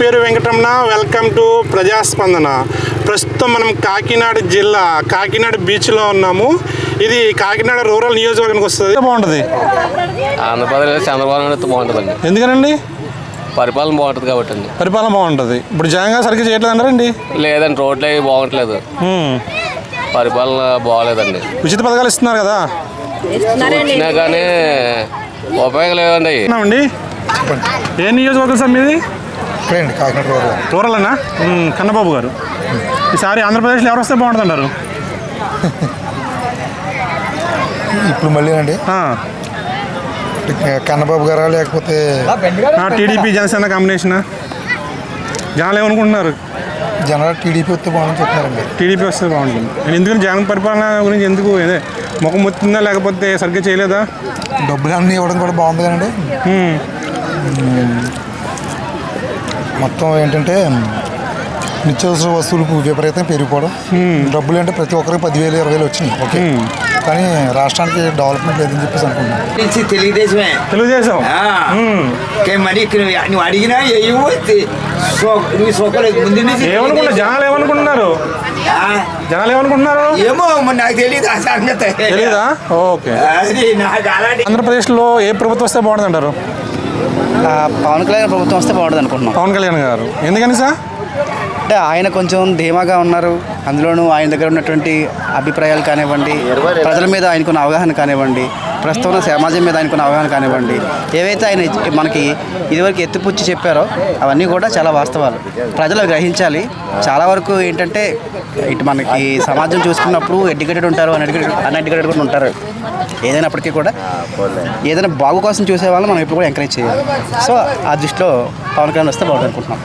పేరు Venkataramana. Welcome to ప్రజాస్పందన. ప్రస్తుతం మనం కాకినాడ జిల్లా కాకినాడ బీచ్లో ఉన్నాము. ఇది కాకినాడ రూరల్ నియోజకవర్గానికి వస్తుంది. బాగుంటుంది. ఆంధ్రప్రదేశ్ చంద్రబాబు నాయుడు బాగుంటుందండి. ఎందుకనండి? పరిపాలన బాగుంటుంది కాబట్టి అండి. పరిపాలన బాగుంటుంది. ఇప్పుడు జగన్ గారు సరిగ్గా చేయట్లేదు అంటారండి? లేదండి, రోడ్లు అవి బాగుంటలేదు, పరిపాలన బాగోలేదండి. ఉచిత పథకాలు ఇస్తున్నారు కదా, ఇచ్చినా కానీ ఉపయోగం లేదండి. అండి ఏ నియోజకవర్గం సార్ మీది? కాకినాడ రూరల్ అన్నా? కన్నబాబు గారు ఈసారి ఆంధ్రప్రదేశ్లో ఎవరు వస్తే బాగుంటుంది అంటారు? ఇప్పుడు మళ్ళీ అండి కన్నబాబు గారా లేకపోతే టీడీపీ జనసేన కాంబినేషన్? జనాలు ఏమనుకుంటున్నారు? జనాలు టీడీపీ వస్తే బాగుంటుంది చెప్తున్నారండి. టీడీపీ వస్తే బాగుంటుంది. ఎందుకని జగన్ పరిపాలన గురించి ఎందుకు ముఖం మొత్తుందా లేకపోతే సరిగ్గా చేయలేదా? డబ్బులు అన్నీ ఇవ్వడం కూడా బాగుంది కదండి. మొత్తం ఏంటంటే నిత్యావసర వస్తువులకు విపరీతం పెరిగిపోవడం, డబ్బులు అంటే ప్రతి ఒక్కరికి 10,000 20,000 వచ్చినాయి. ఓకే, కానీ రాష్ట్రానికి డెవలప్మెంట్ లేదని చెప్పేసి అనుకుంటున్నాను. తెలుగుదేశం మరి నువ్వు అడిగినా ఏమనుకుంటా? జనాలు ఏమనుకుంటున్నారు? ఏమో నాకు తెలియదు ఆ సంగతి. తెలీదా? ఓకే. ఆంధ్రప్రదేశ్లో ఏ ప్రభుత్వం వస్తే బాగుంటుంది అంటారు? పవన్ కళ్యాణ్ ప్రభుత్వం వస్తే బాగుంటుంది అనుకుంటున్నాం. పవన్ కళ్యాణ్ గారు ఎందుకని సార్? అంటే ఆయన కొంచెం ధీమాగా ఉన్నారు. అందులోనూ ఆయన దగ్గర ఉన్నటువంటి అభిప్రాయాలు కానివ్వండి, ప్రజల మీద ఆయనకున్న అవగాహన కానివ్వండి, ప్రస్తుతం సమాజం మీద ఆయనకున్న అవగాహన కానివ్వండి, ఏవైతే ఆయన మనకి ఇదివరకు ఎత్తిపుచ్చి చెప్పారో అవన్నీ కూడా చాలా వాస్తవాలు. ప్రజలు గ్రహించాలి. చాలా వరకు ఏంటంటే ఇటు మనకి సమాజం చూసుకున్నప్పుడు ఎడ్యుకేటెడ్ ఉంటారు, అన్ఎడ్యుకేటెడ్ కూడా ఉంటారు. ఏదైనప్పటికీ కూడా ఏదైనా బాగు కోసం చూసే వాళ్ళని మనం ఎప్పుడు కూడా ఎంకరేజ్ చేయాలి. సో ఆ దృష్టిలో పవన్ కళ్యాణ్ వస్తే బాగుంటుంది అనుకుంటున్నాం.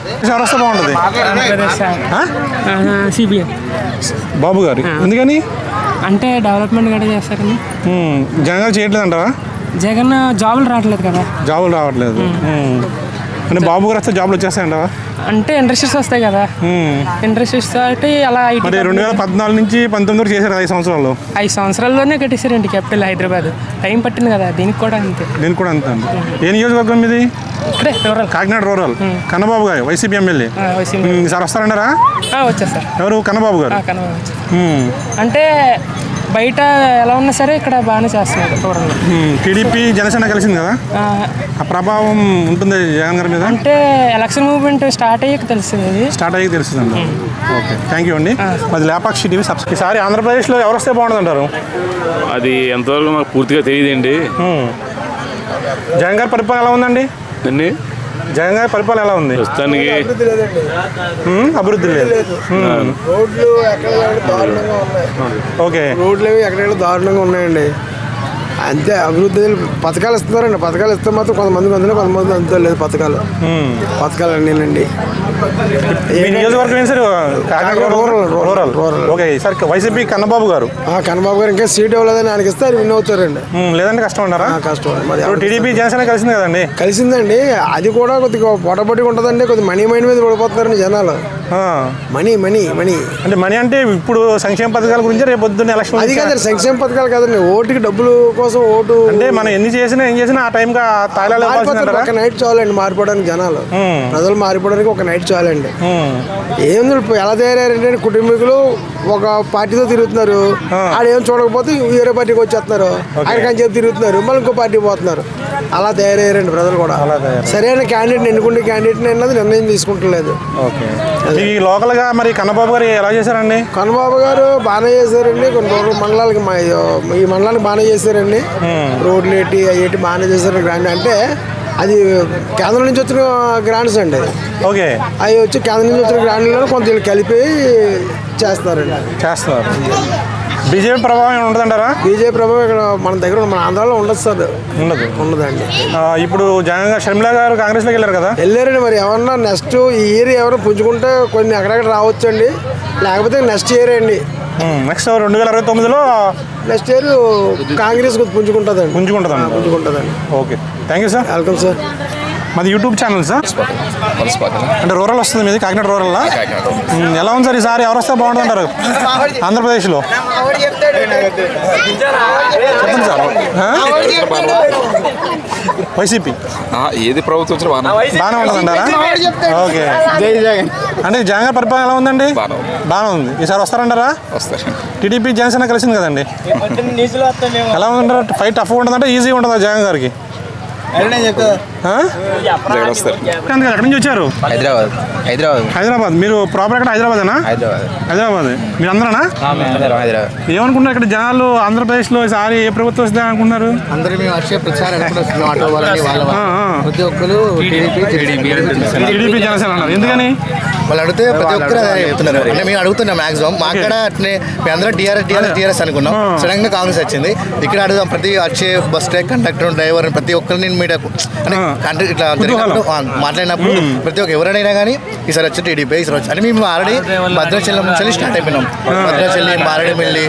వస్తే బాగుంటుంది. సిబిఎం బాబు గారు ఎందుకని? అంటే డెవలప్మెంట్ కూడా చేస్తారని. జగన్ చేయట్లేదు అంటారా? జగన్ జాబులు రావట్లేదు కదా. జాబులు రావట్లేదు అంటే బాబు గారు వస్తే జాబులు వచ్చేస్తాయంటావా? అంటే ఇండస్ట్రీస్ వస్తాయి కదా, ఇండస్ట్రీస్ తోటి అలా. 2014 నుంచి 19 వరకు చేశారు 5 సంవత్సరాలు. 5 సంవత్సరాల్లోనే కట్టేశారండి క్యాపిటల్ హైదరాబాద్. టైం పట్టింది కదా, దీనికి కూడా అంతే. దీనికి కూడా అంతే అండి. ఏ నియోజకవర్గం ఇది? ఇక్కడే రూరల్, కాకినాడ రూరల్. కన్నబాబు గారు వైసీపీ ఎమ్మెల్యే సార్ వస్తారంటారా? వచ్చేస్తారు. ఎవరు? కన్నబాబు గారు. అంటే బయట ఎలా ఉన్నా సరే ఇక్కడ బాగానే చేస్తున్నారు రూరల్. టీడీపీ జనసేన కలిసింది కదా, ఆ ప్రభావం ఉంటుంది జగన్ గారి మీద? అంటే ఎలక్షన్ మూవ్మెంట్ స్టార్ట్ అయ్యాక తెలుస్తుంది. తెలుస్తుందండి. ఓకే, థ్యాంక్ యూ అండి. అది లేపాక్షి టీవీ సబ్స్క్రైబ్. ఈసారి ఆంధ్రప్రదేశ్లో ఎవరు వస్తే బాగుంటుంది అంటారు? అది ఎంతవరకు మాకు పూర్తిగా తెలియదండి. జగన్ గారి పరిపాలన ఎలా ఉందండి? జగన్ గారి పరిపాలన ఎలా ఉంది? ప్రస్తుతానికి అభివృద్ధి లేదు. రోడ్లు ఎక్కడ దారుణంగా ఉన్నాయి. ఓకే, రోడ్లు ఎక్కడ దారుణంగా ఉన్నాయండి. అంతే. అభివృద్ధి పథకాలు ఇస్తున్నారండి. పథకాలు ఇస్తే మాత్రం కొంతమంది అంతే లేదు. పథకాలు అన్నీనండి. నియోజకవర్గం ఏంటి sir? Rural. Okay sir, YCP Kannababu గారు. కన్నబాబు గారు ఇంకా సీట్ ఇవ్వలేదని ఆయనకి ఇస్తే ఆయన విన్ అవుతారండి. లేదంటే కష్టం అంటారా? కష్టం. మరి టీడీపీ జనసేన కలిసింది కదండి? కలిసిందండి. అది కూడా కొద్దిగా పొడబడిగా ఉంటుందండి. కొద్దిగా మనీ మీద పడిపోతున్నారండి జనాలు. మనీ అంటే మనీ అంటే ఇప్పుడు సంక్షేమ పథకాల గురించి రేపు పొద్దున్న ఎలక్షన్. అది కాదండి, సంక్షేమ పథకాలు కాదండి. ఓటుకి డబ్బులు కోసం ఓటు అంటే మనం ఏం చేసినా ఆ టైం ఒక నైట్ చాలండి మారిపోవడానికి. జనాలు ప్రజలు మారిపోవడానికి ఒక నైట్ చాలండి. ఏంది ఎలా తయారంటే కుటుంబీకులు ఒక పార్టీతో తిరుగుతున్నారు. ఆడేం చూడకపోతే వేరే పార్టీకి వచ్చేస్తున్నారు. ఆయనకని చెప్పి తిరుగుతున్నారు, మళ్ళీ ఇంకో పార్టీ పోతున్నారు. అలా తయారయ్యారండి ప్రజలు కూడా. సరైన క్యాండిడేట్ ఎన్నుకుంటే క్యాండిడేట్ అన్నది నిర్ణయం తీసుకుంటలేదు. లోకల్ గా మరి కన్నబాబు గారు ఎలా చేశారండి? కన్నబాబు గారు బాగానే చేశారండి. కొన్ని రూరల్ మండలాలకి ఈ మండలానికి బాగానే చేశారండి. రోడ్లు ఏంటి బాగానే చేశారు. గ్రాండ్ అంటే అది కేంద్రం నుంచి వచ్చిన గ్రాండ్స్ అండి. ఓకే, అవి వచ్చి కేంద్రం నుంచి వచ్చిన గ్రాండ్లలో కొంత కలిపి చేస్తున్నారు. బీజేపీ ప్రభావం ఉండదంటారా? బీజేపీ ప్రభావం ఇక్కడ మన దగ్గర మన ఆంధ్రాలో ఉండదు సార్. ఉండదండి. ఇప్పుడు జగన్ షర్మిల గారు కాంగ్రెస్లోకి వెళ్ళారు కదా? వెళ్ళారండి. మరి ఎవరన్నా నెక్స్ట్ ఈ ఇయర్ ఎవరైనా పుంజుకుంటే కొన్ని అక్కడక్కడ రావచ్చండి. లేకపోతే నెక్స్ట్ ఇయర్ అండి. నెక్స్ట్ 2029లో నెక్స్ట్ ఇయర్ కాంగ్రెస్ పుంజుకుంటుందండి. Okay, thank you sir. Welcome sir. మాది యూట్యూబ్ ఛానల్ సార్. అంటే రూరల్ వస్తుంది మీది, కాకినాడ రూరల్లా? ఎలా ఉంది సార్ ఈసారి ఎవరు వస్తే బాగుంటుంది అంటారు ఆంధ్రప్రదేశ్లో? చెప్పండి సార్. వైసీపీ ఏది ప్రభుత్వం వచ్చినా బాగానే ఉంటుందంటారా? ఓకే. అంటే జగన్ గారి పరిపాలన ఎలా ఉందండి? బాగానే ఉంది. ఈసారి వస్తారంటారా? వస్తారు. టీడీపీ జనసేన కలిసింది కదండి, ఎలా ఉందంటారా? ఫైట్ టఫ్గా ఉంటుందంటే ఈజీగా ఉంటుందా జగన్ గారికి? జగన్ వస్తారు. ఎక్కడి నుంచి వచ్చారు? హైదరాబాద్. మీరు ప్రాపర్ ఎక్కడ? హైదరాబాదేనా? హైదరాబాద్. మీరు అందరనా? ఏమనుకుంటున్నారు ఇక్కడ జనాలు ఆంధ్రప్రదేశ్లో ఈసారి ఏ ప్రభుత్వం వస్తుంది అనుకుంటున్నారు? అందరూ మేము వచ్చే ప్రచారం ప్రతి ఒక్కరు టీడీపీ జనసేన అన్నారు. ఎందుకని? వాళ్ళు అడిగితే ప్రతి ఒక్కరు చెప్తున్నారు. అంటే మేము అడుగుతున్నాం మాక్సిమం. మా అక్కడ అట్నే మేము అందరూ టీఆర్ఎస్ అనుకున్నాం. సడన్ గా కాంగ్రెస్ వచ్చింది. ఇక్కడ అడుగుదాం ప్రతి వచ్చే బస్ స్టాండ్ కండక్టర్ డ్రైవర్ ప్రతి ఒక్కరిని మీడియా అంటే ఇట్లా మాట్లాడినప్పుడు ప్రతి ఒక్క ఎవరైనా కానీ ఈసారి వచ్చి టీడీపీ ఈసారి వచ్చి అంటే మేము ఆల్రెడీ భద్రాచలం నుంచి స్టార్ట్ అయిపోయినాం. భద్రాచలం మారేడుమిల్లి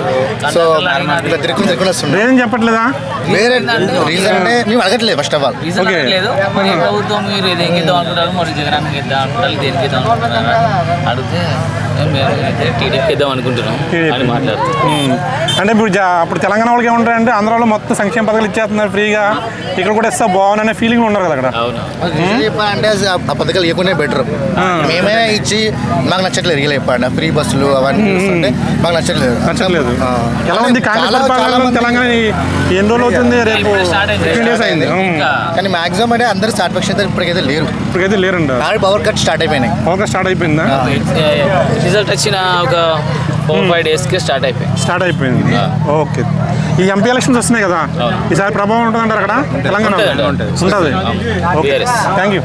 సో ఇట్లా తిరుక్కుని వస్తున్నాం. ఏం చెప్పట్లేదా? వేరే రీజన్ అంటే మేము అడగట్లేదు ఫస్ట్ ఆఫ్ ఆల్. ప్రభుత్వం మీరు దేనికి అనుకుంటారు, మరి జగన్ అనుకుంటారు, దేనికి అడిగితే టీడీపీ ఇద్దాం అనుకుంటున్నాం అని మాట్లాడుతున్నాం. అంటే ఇప్పుడు అప్పుడు తెలంగాణ వాళ్ళకి ఏముంటాయంటే ఆంధ్రాలో మొత్తం సంక్షేమ పథకాలు ఇచ్చేస్తున్నారు ఫ్రీగా, ఇక్కడ కూడా ఇస్తా బాగుందనే ఫీలింగ్ ఉన్నారు కదా అక్కడ. అంటే ఆ పథకాలు ఇవ్వకుండా బెటర్. మేమే ఇచ్చి మాకు నచ్చట్లేదు. రియల్ చెప్పండి ఫ్రీ బస్సులు అవన్నీ చూస్తుంటే మాకు నచ్చట్లేదు. ఎలా ఉంది కాంగ్రెస్ పరిపాలన తెలంగాణ? ఎన్ని రోజులు అవుతుంది? రేపు 15 days అయింది. కానీ మాక్సిమం అంటే అందరూ సాటిస్ఫాక్షన్ ఇప్పటికైతే లేరండి. పవర్ కట్ స్టార్ట్ అయిపోయినాయి. పవర్ కట్ స్టార్ట్ అయిపోయిందా? రిజల్ట్ వచ్చిన ఒక 4-5 daysకి స్టార్ట్ అయిపోయింది. ఓకే. ఈ ఎంపీ ఎలక్షన్స్ వస్తున్నాయి కదా, ఈసారి ప్రభావం ఉంటుందంటారు అక్కడ తెలంగాణ? ఉంటుంది. Okay, thank you.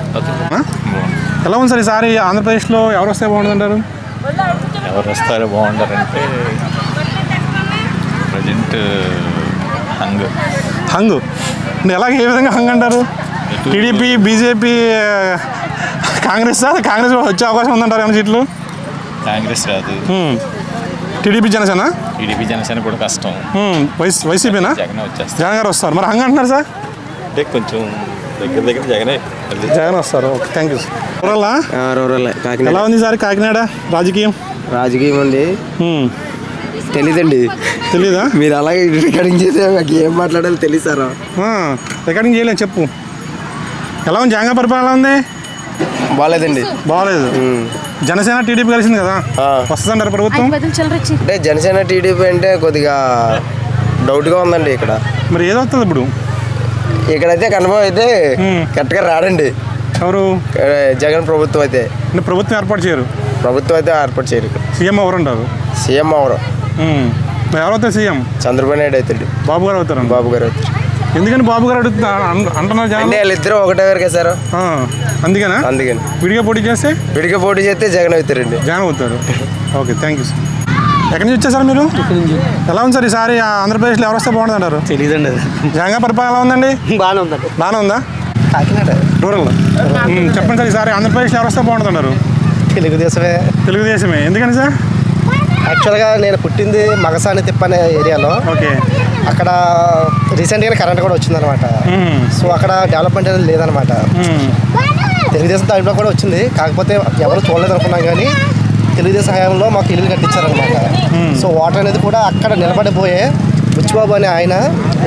ఎలా ఉంది సార్ ఈసారి ఆంధ్రప్రదేశ్లో ఎవరు వస్తే బాగుంటుందంటారు? ఎవరు వస్తారో బాగుంటారంటే ప్రజెంట్ హంగ్. ఎలాగ ఏ విధంగా హంగ్ అంటారు? టీడీపీ, బీజేపీ, కాంగ్రెస్ వచ్చే అవకాశం ఉందంటారు ఏమైనా సీట్లు? కాంగ్రెస్ రాదు. టీడీపీ జనసేన? టీడీపీ జనసేన కూడా కష్టం. వైసీపీనా? జగన్ గారు వస్తారు. మరి హంగ్ అంటున్నారు సార్? అంటే కొంచెం దగ్గర జగన్ వస్తారు. Okay, thank you sir. Rural ఎలా ఉంది సార్ కాకినాడ రాజకీయం అండి? తెలీదండి. తెలీదా? మీరు అలాగే రికార్డింగ్ చేస్తే నాకు ఏం మాట్లాడాలో తెలియదు సార్. రికార్డింగ్ చేయలేదు, చెప్పు. ఎలా ఉంది జగన్ పరిపాలన? ఎలా ఉంది? బాగాలేదు. జనసేన టీడీపీ కలిసింది కదా, వస్తుందంటారు ప్రభుత్వం? అంటే జనసేన టీడీపీ అంటే కొద్దిగా డౌట్గా ఉందండి ఇక్కడ. మరి ఏదో వస్తుంది ఇప్పుడు? ఇక్కడైతే కన్ఫర్మ్ అయితే కరెక్ట్గా రాడండి. ఎవరు? జగన్ ప్రభుత్వం అయితే. అంటే ప్రభుత్వం ఏర్పాటు చేయరు? ప్రభుత్వం అయితే ఏర్పాటు చేయరు. సీఎం ఎవరు ఉంటారు? సీఎం ఎవరు అవుతారు? సీఎం చంద్రబాబు నాయుడు అవుతాడు. బాబు గారు అవుతారు. బాబు గారు అవుతారు. ఎందుకని బాబు గారు అంటున్నారు జగన్? అంటే వాళ్ళిద్దరూ ఒకటే వరకే సార్. అందుకని విడిగా పోటీ చేస్తే జగన్ అవుతారండి. జగన్ అవుతారు. Okay, thank you sir. ఎక్కడి నుంచి వచ్చారు మీరు? ఎలా ఉంది సార్ ఈసారి ఆంధ్రప్రదేశ్లో ఎవరు వస్తే బాగుంటుంది అంటారు? తెలియదండి. జగన్ పరిపాలన ఎలా ఉందండి? బాగానే ఉందా? కాకినాడ రూరల్. చెప్పండి సార్ ఈసారి ఆంధ్రప్రదేశ్లో ఎవరు వస్తే బాగుంటుంది అంటారు? తెలుగుదేశమే. ఎందుకని సార్? యాక్చువల్గా నేను పుట్టింది మగసాని తిప్ప అనే ఏరియాలో. ఓకే. అక్కడ రీసెంట్గా కరెంట్ కూడా వచ్చిందనమాట. సో అక్కడ డెవలప్మెంట్ అనేది లేదనమాట. తెలుగుదేశం టైంలో కూడా వచ్చింది, కాకపోతే ఎవరు చూడలేదు అనుకున్నాం. కానీ తెలుగుదేశం హయాంలో మాకు ఇల్లు కట్టించారనమాట. సో వాటర్ అనేది కూడా అక్కడ నిలబడిపోయే బుచ్చిబాబు అనే ఆయన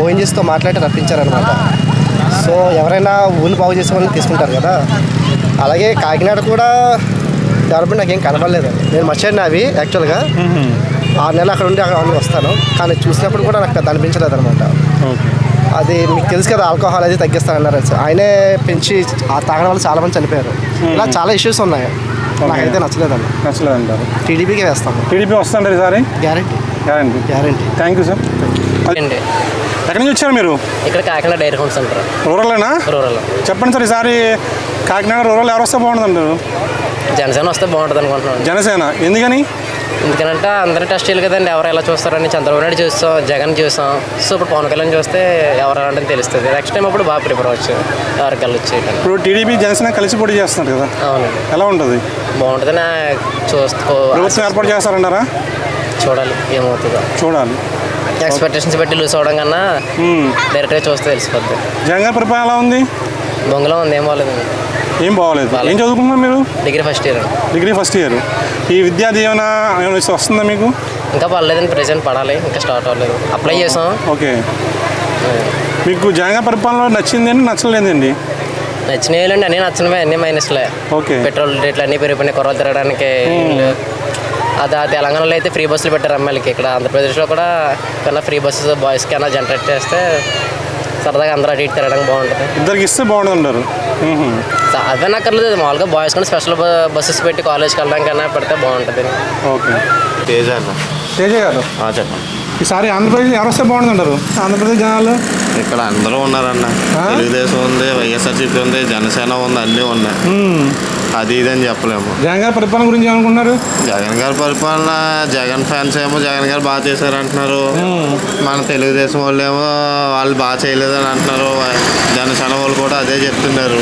ఓఎన్జీస్తో మాట్లాడి రప్పించారనమాట. సో ఎవరైనా ఊళ్ళు బాగు చేసే వాళ్ళని తీసుకుంటారు కదా, అలాగే కాకినాడ కూడా డెవలప్మెంట్ నాకేం కనపడలేదు. నేను మర్చిపోయినా అవి యాక్చువల్గా 6 నెలలు అక్కడ ఉండి అక్కడ వస్తాను, కానీ చూసినప్పుడు కూడా నాకు పెద్ద అనిపించలేదు అనమాట. అది మీకు తెలుసు కదా, ఆల్కహాల్ అది తగ్గిస్తానన్నారు. ఆయనే పెంచి ఆ తాగడం వల్ల చాలామంది చనిపోయారు. ఇలా చాలా ఇష్యూస్ ఉన్నాయి. నాకైతే నచ్చలేదంటారు. టీడీపీకి వేస్తాను. టీడీపీ వస్తుంటారు ఈసారి? గ్యారంటీ. Thank you sir. ఎక్కడి నుంచి వచ్చారు మీరు? ఇక్కడ కాకినాడ డైరీ ఫార్మ్ సెంటర్. రూరల్నా? రూరల్. చెప్పండి సార్ ఈసారి కాకినాడ రూరల్ ఎవరు వస్తే బాగుంటుంది అంటారు? జనసేన వస్తే బాగుంటుంది అనుకుంటున్నాను. జనసేన. ఎందుకని? ఎందుకంటే అందరూ టెస్ట్ చేయాలి కదండి, ఎవరు ఎలా చూస్తారని. చంద్రబాబు నాయుడు చూస్తాం, జగన్ చూస్తాం. సో ఇప్పుడు పవన్ కళ్యాణ్ చూస్తే ఎవరు అంటే తెలుస్తుంది. నెక్స్ట్ టైం అప్పుడు బాగా ప్రిపేర్ అవ్వచ్చు ఎవరికి వెళ్ళొచ్చు. ఇప్పుడు టీడీపీ జనసేన కలిసి పోటీ చేస్తున్నారు కదా, అవునండి. ఎలా ఉంటుంది? బాగుంటుందని ప్రభుత్వం ఏర్పాటు చేస్తారంటారా? చూడాలి ఏమవుతుందో. ఎక్స్పెక్టేషన్స్ బట్టి లూజ్ అవడం కన్నా డైరెక్ట్గా చూస్తే తెలిసిపోద్ది. జగన్ పరిపాలన ఎలా ఉంది? బొంగలో ఉంది, ఏం బాగోలేదండి. ఏం బాగోలేదు. ఏం చదువుకున్నారు మీరు? Degree first year. Degree first year. ఈ విద్యా దీవెన ఏమైనా వస్తుందా మీకు? ఇంకా పడలేదండి, ప్రెసెంట్ పడాలి, ఇంకా స్టార్ట్ అవ్వలేదు. అప్లై చేసాం. ఓకే. మీకు జగన్ గారి పరిపాలన నచ్చింది అండి, నచ్చలేదండి? నచ్చినాయండి, అన్నీ నచ్చినవే, అన్నీ మైనస్లే. ఓకే. పెట్రోల్ రేట్లు అన్నీ పెరిగిపోయినాయి, కుర్రలు తిరగడానికి. అది తెలంగాణలో అయితే ఫ్రీ బస్సులు పెట్టారు అమ్మాయిలకి. ఇక్కడ ఆంధ్రప్రదేశ్లో కూడా కన్నా ఫ్రీ బస్సెస్ బాయ్స్కి అన్నా జనరేట్ చేస్తే సరదాగా అందరూ అటు ఇటు తిరగడానికి బాగుంటుంది. ఇద్దరికి ఇస్తే బాగుంటుంది అంటారు? అదే నక్కర్లేదు, మామూలుగా బాయ్స్ కూడా స్పెషల్ బస్సెస్ పెట్టి కాలేజ్కి వెళ్ళడానికైనా పెడితే బాగుంటుంది. ఓకే. తేజ అన్న. తేజ గారు చెప్పండి. ఈసారి ఆంధ్రప్రదేశ్ ఎవరు వస్తే బాగుంటుంది అంటారు? ఆంధ్రప్రదేశ్ జనాలు ఇక్కడ అందరూ ఉన్నారన్న. తెలుగుదేశం ఉంది, వైఎస్ఆర్సీపీ ఉంది, జనసేన ఉంది, అన్నీ ఉన్నాయి. అది ఇది అని చెప్పలేము. జగన్ గారి పరిపాలన గురించి ఏమనుకుంటున్నారు? జగన్ గారి పరిపాలన, జగన్ ఫ్యాన్స్ ఏమో జగన్ గారు బాగా చేశారు అంటున్నారు. మన తెలుగుదేశం వాళ్ళు ఏమో వాళ్ళు బాగా చేయలేదని అంటున్నారు. జనసేన వాళ్ళు కూడా అదే చెప్తున్నారు.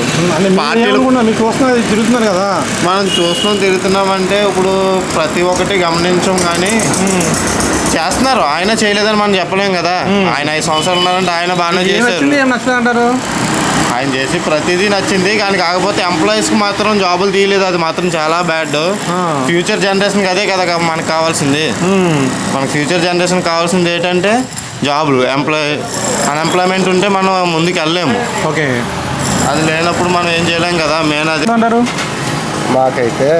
పార్టీలు తిరుగుతున్నారు కదా, మనం చూస్తున్నాం, తిరుగుతున్నామంటే ఇప్పుడు ప్రతి ఒక్కటి గమనించాం కానీ చేస్తున్నారు. ఆయన చేయలేదని మనం చెప్పలేం కదా. ఆయన 5 సంవత్సరాలు ఉన్నారంటే ఆయన బాగానే చేశారు. అంటారు. ఆయన చేసి ప్రతిదీ నచ్చింది కానీ కాకపోతే ఎంప్లాయీస్కి మాత్రం జాబులు తీయలేదు. అది మాత్రం చాలా బ్యాడ్. ఫ్యూచర్ జనరేషన్కి అదే కదా మనకు కావాల్సింది. మనకు ఫ్యూచర్ జనరేషన్ కావాల్సింది ఏంటంటే జాబులు. అన్ఎంప్లాయ్మెంట్ ఉంటే మనం ముందుకు వెళ్ళలేము. ఓకే. అది లేనప్పుడు మనం ఏం చేయలేం కదా. మెయిన్ అది అంటారు. మాకైతే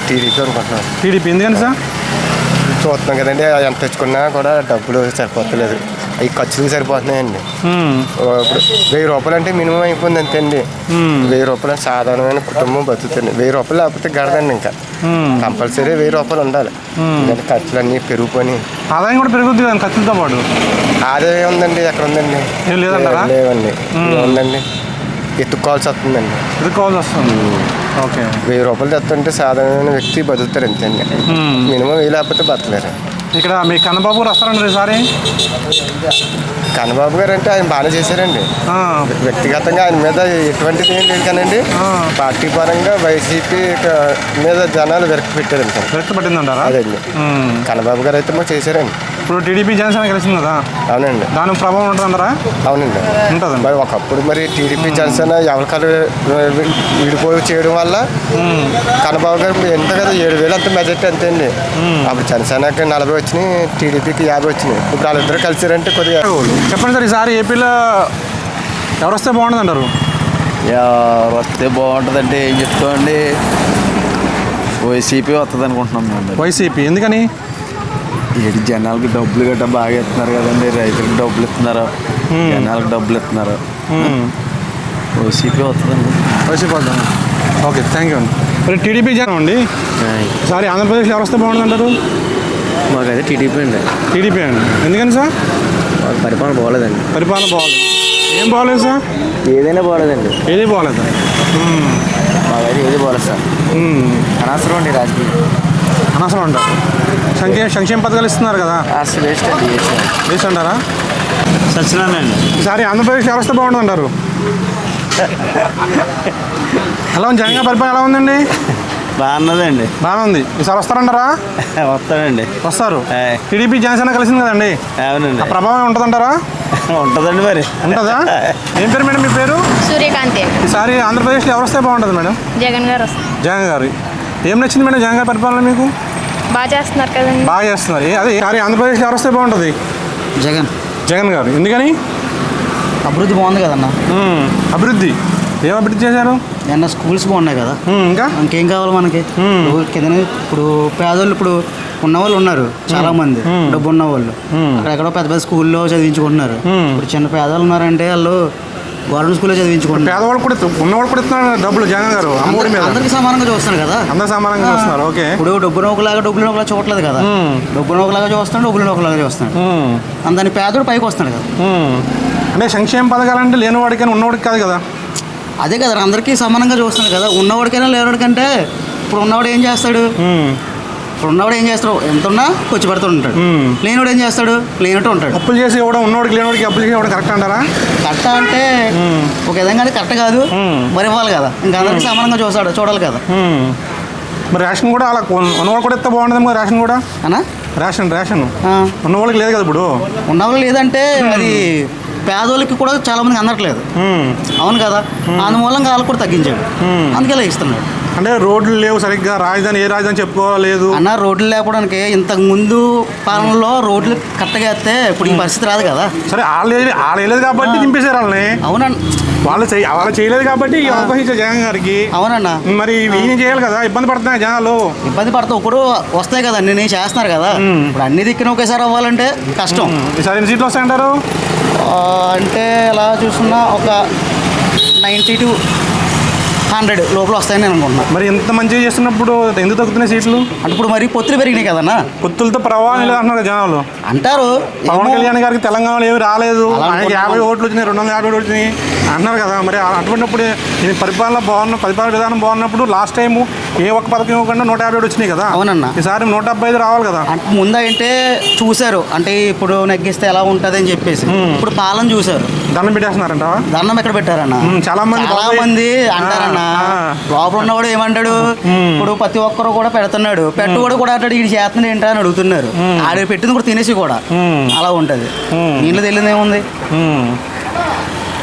టీడీపీ అనుకుంటున్నాం. టీడీపీ ఎందుకని సార్? చూస్తున్నాం కదండి, ఎంత తెచ్చుకున్నా కూడా డబ్బులు సరిపోతలేదు. అవి ఖర్చులు సరిపోతున్నాయండి. ఇప్పుడు 1000 రూపాయలు అంటే మినిమం అయిపోయింది అంతే అండి. 1000 రూపాయలు సాధారణమైన కుటుంబం బతుకుతుంది. 1000 రూపాయలు లేకపోతే గడదండి. ఇంకా కంపల్సరీ 1000 రూపాయలు ఉండాలి. ఎందుకంటే ఖర్చులు అన్నీ పెరిగిపోయి ఆదాయం కూడా పెరుగుతుంది కదా ఖర్చులతో పాటు. ఆదాయం ఉందండి, ఎక్కడ ఉందండి? లేవండి. ఉందండి, ఎత్తుక్కోవాల్సి వస్తుందండి. ఓకే. 1000 రూపాయలు తెస్తుంటే సాధారణమైన వ్యక్తి బతుకుతారు అంతే అండి. మినిమం 1000 లేకపోతే బతకలేరు. ఇక్కడ మీ కన్నబాబు గారు వస్తారండి ఈసారి? కన్నబాబు గారు అంటే ఆయన బాగానే చేశారండి. వ్యక్తిగతంగా ఆయన మీద ఎటువంటిది ఏం లేదు కానండి, పార్టీ పరంగా వైసీపీ మీద జనాలు వెనక్కి పెట్టారు. వెనక్కి పట్టిందంటారా? అదండి. కన్నబాబు గారు అయితే మాకు చేశారండి. ఇప్పుడు టీడీపీ జనసేన కలిసింది కదా? అవునండి. దాని ప్రభావం ఉంటుందంటారా? అవునండి, ఉంటుంది. మరి ఒకప్పుడు మరి టీడీపీ జనసేన ఎవరికాలు విడిపోయి చేయడం వల్ల కన్నబాబు గారు ఎంత కదా 7000 అంత మెజార్టీ అంతే అండి. అప్పుడు జనసేనకి 40 వచ్చినాయి, టీడీపీకి 50 వచ్చినాయి. ఇప్పుడు వాళ్ళిద్దరు కలిసారంటే కొద్దిగా. చెప్పండి సార్, ఈసారి ఏపీలో ఎవరు వస్తే బాగుంటుంది అంటారు? ఎవరు వస్తే బాగుంటుందంటే ఏం చెప్తామండి, వైసీపీ వస్తుంది అనుకుంటున్నాం మేము. వైసీపీ ఎందుకని? ఏడు జనాలకి డబ్బులు గట్రా బాగా ఇస్తున్నారు కదండి. రైతులకు డబ్బులు ఇస్తున్నారు, జనాలకు డబ్బులు ఇస్తున్నారు. వైసీపీ వస్తుందండి. వైసీపీ వద్దాం. ఓకే, థ్యాంక్ యూ అండి. మరి టీడీపీ జనం అండి, ఈసారి ఆంధ్రప్రదేశ్లో ఎవరు వస్తే బాగుంటుంది అంటారు? మాకైతే టీడీపీ అండి. టీడీపీ అండి ఎందుకని సార్? పరిపాలన బాగోలేదండి. పరిపాలన బాగోలేదు. ఏం బాగోలేదు సార్? ఏదైనా బాగోలేదండి. ఏది బాగోలేదు? మాకైతే ఏది బాగోలేదు సార్. అనవసరం అండి రాజకీయం. అనవసరం అంటారు. సంక్షేమ పథకాలు ఇస్తున్నారు కదా, వేస్ట్ అండి. వేస్ట్ అంటారా? సత్యనారాయణ అండి. ఈసారి ఆంధ్రప్రదేశ్ వ్యవస్థ బాగుంటుంది అంటారు? ఎలా ఉంది జగన్ పరిపాలన? ఎలా ఉందండి? బాగున్నదండి. బాగా ఉంది. ఈసారి వస్తారంటారా? వస్తానండి. వస్తారు. టీడీపీ జనసేన కలిసింది కదండి, అవునండి. ఆ ప్రభావం ఉంటుందంటారా? ఉంటుందండి. మరి ఉంటుందా? ఏం పేరు మేడం మీ పేరు? సూర్యకాంతి. ఈసారి ఆంధ్రప్రదేశ్లో ఎవరు వస్తే బాగుంటుంది మేడం? జగన్ గారు వస్తారు. జగన్ గారు. ఏం నచ్చింది మేడం జగన్ గారి పరిపాలన మీకు? బాగా చేస్తున్నారు కదండి. బాగా చేస్తున్నారు. అదే ఈసారి ఆంధ్రప్రదేశ్లో ఎవరు వస్తే బాగుంటుంది? జగన్. జగన్ గారు ఎందుకని? అభివృద్ధి బాగుంది కదన్నా. అభివృద్ధి ఏం అభివృద్ధి చేశారు? ఏమన్నా స్కూల్స్ బాగున్నాయి కదా. ఇంకా ఇంకేం కావాలి మనకి? కింద ఇప్పుడు పేదోళ్ళు ఇప్పుడు ఉన్నవాళ్ళు ఉన్నారు చాలా మంది, డబ్బు ఉన్న వాళ్ళు అక్కడెక్కడో పెద్ద పెద్ద స్కూల్లో చదివించుకుంటున్నారు. ఇప్పుడు చిన్న పేదవాళ్ళు ఉన్నారంటే వాళ్ళు గవర్నమెంట్ స్కూల్లో చదివించుకుంటారు. పేదవాళ్ళు కూడా ఉన్నవాళ్ళు కూడా ఇస్తున్నారు డబ్బులు జగన్ గారు. అందరికి సమానంగా చూస్తున్నారు కదా. అందరు సమానంగా చూస్తున్నారు. ఓకే. ఇప్పుడు డబ్బులు ఒకలాగా చూడలేదు కదా. డబ్బులు ఒకలాగా చూస్తున్నాడు, డబ్బులు ఒకలాగా చూస్తున్నాడు. దాని పేదోడు పైకి వస్తున్నాడు కదా. అంటే సంక్షేమ పథకాలు అంటే లేనివాడికైనా ఉన్నవాడికి కాదు కదా. అదే కదా, అందరికీ సమానంగా చూస్తున్నాడు కదా. ఉన్నవాడికైనా లేనివాడికంటే ఇప్పుడు ఉన్నవాడు ఏం చేస్తాడు? ఇప్పుడు ఉన్నవాడు ఏం చేస్తాడు? ఎంత ఉన్నా ఖర్చు పెడుతూ ఉంటాడు. లేనివాడు ఏం చేస్తాడు? లేనట్టు ఉంటాడు. అప్పులు చేసి ఇవ్వడం, ఉన్నవాడికి లేనివాడికి అప్పులు చేసి ఇవ్వడం కరెక్ట్ అంటారా? కరెక్ట్ అంటే ఒక విధంగా కరెక్ట్ కాదు, మరి ఇవ్వాలి కదా. ఇంకా అందరికీ సమానంగా చూడాలి కదా. మరి రేషన్ కూడా అలా ఉన్నవాళ్ళు కూడా ఇస్తే బాగుంటుంది కదా. రేషన్ కూడా రేషన్ ఉన్నవాళ్ళకి లేదు కదా. ఇప్పుడు ఉన్నవాళ్ళు లేదంటే అది పేదోళ్ళకి కూడా చాలా మందికి అందట్లేదు. అవును కదా, అందుమూలంగా వాళ్ళు కూడా తగ్గించాడు, అందుకే ఇస్తున్నాడు. అంటే రోడ్లు లేవు సరిగ్గా, రాజధాని ఏ రాజధాని చెప్పుకోలేదు అన్న. రోడ్లు లేకపోవడానికి ఇంతకు ముందు పాలనలో రోడ్లు కరెక్ట్గా వేస్తే ఇప్పుడు ఈ పరిస్థితి రాదు కదా. సరే వాళ్ళు వేయలేదు కాబట్టి దింపేశారు వాళ్ళని. అవునండి, వాళ్ళు చేయలేదు కాబట్టి అవకాశించారు జగన్ గారికి. అవునన్నా, మరి ఈయన చేయాలి కదా, ఇబ్బంది పడుతున్నాయి జనాలు. ఇబ్బంది పడతాం, ఇప్పుడు వస్తాయి కదా అన్ని చేస్తున్నారు కదా, ఇప్పుడు అన్ని దిక్కున ఒకేసారి అవ్వాలంటే కష్టం. ఈసారి ఎన్ని సీట్లు వస్తాయంటారు? అంటే ఎలా చూస్తున్నా ఒక 90 to 100 లోపల వస్తాయని నేను అనుకుంటున్నాను. మరి ఎంత మంచిగా చేస్తున్నప్పుడు ఎందుకు తగ్గుతున్నాయి సీట్లు? అంటే ఇప్పుడు మరి పొత్తులు పెరిగినాయి కదన్నా. పొత్తులతో ప్రభావం లేదు అంటున్నారు జనాలు. అంటారు పవన్ కళ్యాణ్ గారికి తెలంగాణలో ఏమి రాలేదు, ఆయనకి 50 ఓట్లు వచ్చినాయి, 250 ఓట్లు వచ్చినాయి అంటున్నారు కదా. మరి అటువంటిప్పుడు పరిపాలన పరిపాలన విధానం బాగున్నప్పుడు లాస్ట్ టైం ఏ ఒక్క పథకం ఇవ్వకుండా 150 వచ్చినాయి కదా. అవునన్నా, ఈసారి 175 రావాలి కదా. అంటే ముందు అంటే చూశారు, అంటే ఇప్పుడు నెగ్గిస్తే ఎలా ఉంటుంది అని చెప్పేసి ఇప్పుడు పాలన చూశారు. దండం పెట్టేస్తున్నారంట. దండం ఎక్కడ పెట్టారన్న? చాలా మంది అంటారన్న. లోపల ఉన్నవాడు ఏమంటాడు, ఇప్పుడు ప్రతి ఒక్కరు కూడా పెడుతున్నాడు, పెట్టుకోడు కూడా అంటాడు, ఇది చేస్తున్నాడు ఏంటా అని అడుగుతున్నారు. ఆడ పెట్టింది కూడా తినేసి కూడా అలా ఉంటది. దీంట్లో తెలియదు ఏముంది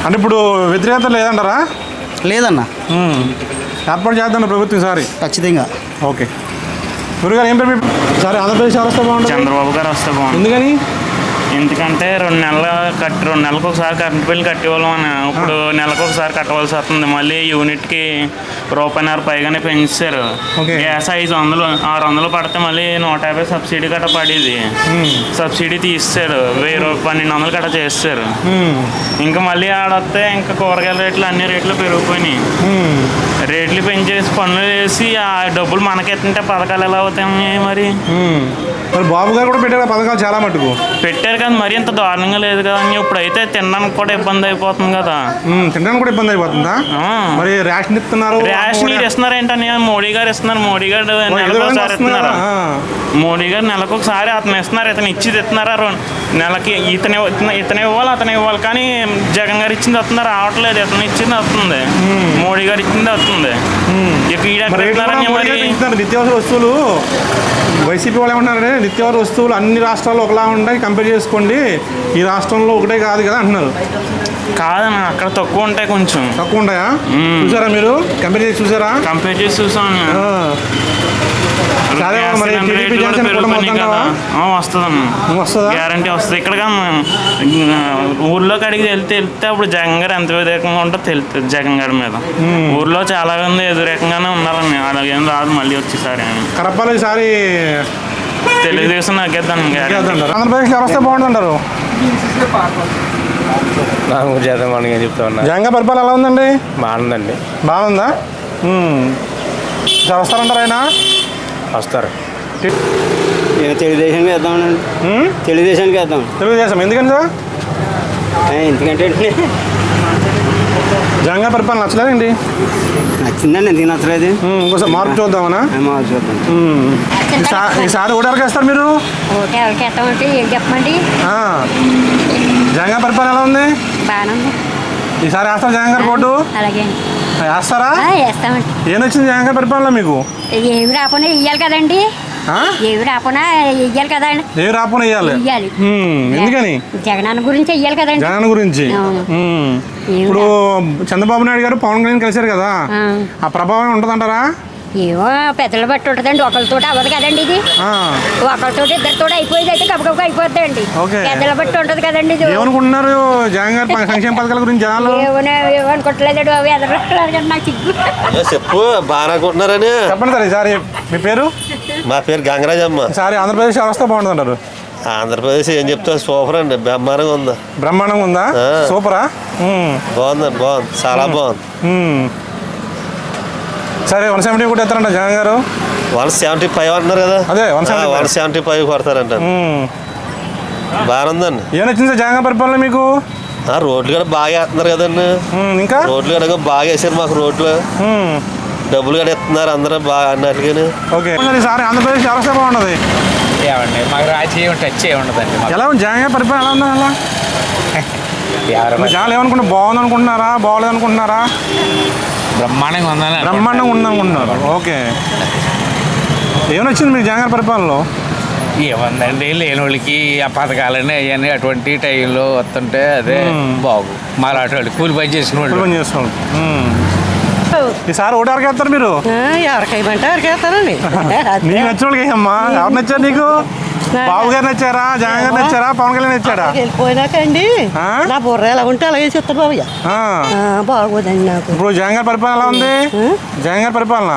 అంటే ఇప్పుడు వ్యతిరేకత లేదంటారా? లేదన్నా, ఏర్పాటు చేద్దాం ప్రభుత్వం ఈసారి ఖచ్చితంగా. ఓకే గురుగారు, ఏం పేరు? సరే, ఆంధ్రప్రదేశ్ వస్తే బాగుంటుంది. చంద్రబాబు గారు వస్తే బాగుంటుంది. ఎందుకని? ఎందుకంటే 2 నెలలకు ఒకసారి కరెంట్ బిల్లు కట్టేవాళ్ళం అని, ఇప్పుడు నెలకు ఒకసారి కట్టవలసి వస్తుంది. మళ్ళీ యూనిట్కి ₹1.5 పైగానే పెంచారు. గ్యాస్ 500 600 పడితే మళ్ళీ 150 సబ్సిడీ గట్ట పడేది, సబ్సిడీ తీస్తారు. 1200 గట్ట చేస్తారు. ఇంకా మళ్ళీ ఆడొస్తే ఇంకా కూరగాయల రేట్లు అన్ని రేట్లు పెరిగిపోయినాయి. రేట్లు పెంచేసి పనులు వేసి ఆ డబ్బులు మనకెత్తుంటే పథకాలు ఎలా అవుతాయి మరి? బాబు గారు కూడా పెట్టారు పథకాలు, చాలా మటుకు పెట్టారు కానీ మరి ఇంత దారుణంగా లేదు కదా. ఇప్పుడైతే తినడానికి కూడా ఇబ్బంది అయిపోతుంది కదా. తినడానికి కూడా ఇబ్బంది అయిపోతుందా? మరి రేషన్ ఇస్తున్నారు, రేషన్ ఇస్తున్నారు ఏంటని మోడీ గారు ఇస్తున్నారు. మోడీ గారు నెలకు ఒకసారి ఇస్తున్నారు. మోడీ గారు నెలకు ఒకసారి అతను ఇస్తున్నారు, ఇతను ఇచ్చింది ఇస్తున్నారు. నెలకి ఇతనే ఇవ్వాలి, అతనే ఇవ్వాలి. కానీ జగన్ గారు ఇచ్చింది వస్తుంది రావట్లేదు, ఇతను ఇచ్చింది వస్తుంది, మోడీ గారు ఇచ్చింది వస్తుంది. నిత్యావసర వస్తువులు వైసీపీ వాళ్ళు ఏమంటున్నారంటే నిత్యావసర వస్తువులు అన్ని రాష్ట్రాల్లో ఒకలా ఉంటాయి, కంపేర్ చేసుకోండి, ఈ రాష్ట్రంలో ఒకటే కాదు కదా అంటున్నారు. కాదన్న, అక్కడ తక్కువ ఉంటాయి, కొంచెం తక్కువ ఉంటాయా? చూసారా మీరు? కంపేర్ చేసి చూసారా? కంపేర్ చేసి చూసాను. వస్తుందన్న, గ్యారంటీ వస్తుంది. ఇక్కడ ఊర్లోకి అడిగి వెళ్తే అప్పుడు జగన్ గారు ఎంత వ్యతిరేకంగా ఉంటుందో తెలుస్తుంది. జగన్ గారి మీద ఊర్లో చాలా మంది వ్యతిరేకంగానే ఉన్నారని, అలాగేం రాదు మళ్ళీ వచ్చేసారి అని. కడపలో ఈసారి తెలుగుదేశం నగ్గేద్దాం. ఆంధ్రప్రదేశ్లో వస్తే బాగుంటుంటారు. జగన్ పరిపాలన ఎలా ఉందండి? బాగుందండి. బాగుందా? వస్తారంటారు ఆయన? వస్తారు. తెలుగుదేశానికి వేద్దామండి. తెలుగుదేశానికి వేద్దాం. తెలుగుదేశం ఎందుకని సార్? ఎందుకంటే జగన్ పరిపాలన నచ్చలేదండి? నచ్చిందండి, ఎందుకు నచ్చలేదు? ఇంకోసారి మార్పు చూద్దామనా? మార్పు చూద్దాం. ఈసారి ఓటు ఎవరికి వేస్తారు మీరు? చెప్పండి. జగన్ పరిపాలన ఎలా ఉంది? ఈసారి వేస్తారు జగన్ గారు ఓటు? అలాగే వేస్తారా? వేస్తామండి. ఏం వచ్చింది జగన్ గారి పరిపాలన మీకు? ఏమి రాకుండా ఇయ్యాలి కదండి, ఏమి రాకుండా ఇయ్యాలి కదండి. ఏమి రాకుండా ఇయ్యాలి. ఎందుకని? జగన్ గురించి ఇయ్యాలి కదండి. జగన్ గురించి. ఇప్పుడు చంద్రబాబు నాయుడు గారు పవన్ కళ్యాణ్ కలిశారు కదా, ఆ ప్రభావం ఉంటుందంటారా? ఏమో పెద్దలు బట్టి ఉంటుందండి, ఒకరితో అవ్వదు కదండి. ఇది ఒకరితో ఇద్దరితో అయిపోయేది అయితే గబగబగా అయిపోద్దండి. పెద్దల బట్టి ఉంటుంది కదండి. ఇది ఏమనుకుంటున్నారు జగన్ గారి సంక్షేమ పథకాల గురించి జనాలు? ఏమనుకోవట్లేదండి, అవి ఎదురు నాకు సిగ్గు. చెప్పు బాగా అనుకుంటున్నారని. చెప్పండి సార్. ఈసారి మీ పేరు? మా పేరు గంగరాజమ్మ. ఈసారి ఆంధ్రప్రదేశ్ వ్యవస్థ బాగుంటుందంటారు? ఆంధ్రప్రదేశ్ ఏం చెప్తారు, సూపర్ అండి, బ్రహ్మాండంగా ఉందా? బ్రహ్మాండంగా ఉందా? సూపరా? బాగుందండి, బాగుంది, చాలా బాగుంది. సరే 170 కూడా ఎత్తారంట జగన్ గారు? 175 అంటున్నారు కదా. అదే 175 కొడతారంట. బాగా ఉందండి. ఏమొచ్చింది సార్ జగన్ పరిపాలన మీకు? రోడ్లు కూడా బాగా వేస్తున్నారు కదండి. ఇంకా రోడ్లు కూడా బాగా వేసారు మాకు. రోడ్లు డబ్బులు కూడా ఇస్తున్నారు అందరూ బాగా అన్నట్టుగానే. ఓకే. ఈసారి ఆంధ్రప్రదేశ్ వ్యవస్థ బాగున్నది. మాకు రాజకీయం టచ్ ఉండదండి. ఎలా ఉంది జగన్ గారి పరిపాలన? ఎలా ఉంది అలా? జనాలు ఏమనుకుంటున్నారు? బాగుంది అనుకుంటున్నారా, బాగోలేదు అనుకుంటున్నారా? బ్రహ్మాండంగా ఉందని. బ్రహ్మాండంగా ఉందనుకుంటున్నారు. ఓకే. ఏమొచ్చింది మీకు జగన్ గారి పరిపాలనలో? ఏముందండి లేని వాళ్ళకి ఆ పథకాలన్నీ అవన్నీ అటువంటి టైంలో వస్తుంటే అదే బాగు మాలాంటి వాళ్ళు కూలి పని చేసిన వాళ్ళు ఈసారి ఓటు ఎవరికి వేస్తారు మీరు? ఎవరికైమంటే ఎవరికి వేస్తారండి. నీకు నచ్చిన వాళ్ళకి అమ్మా. ఎవరు నచ్చారు నీకు? బాబు గారు నచ్చారా, జగన్ గారు నచ్చారా, పవన్ కళ్యాణ్ నచ్చారా? వెళ్ళిపోయినాకండి నా బుర్ర ఎలా ఉంటే అలాగే చెప్తా బాబు. బాగోదండి నాకు. ఇప్పుడు జగన్ గారి పరిపాలన ఎలా ఉంది? జగన్ గారి పరిపాలన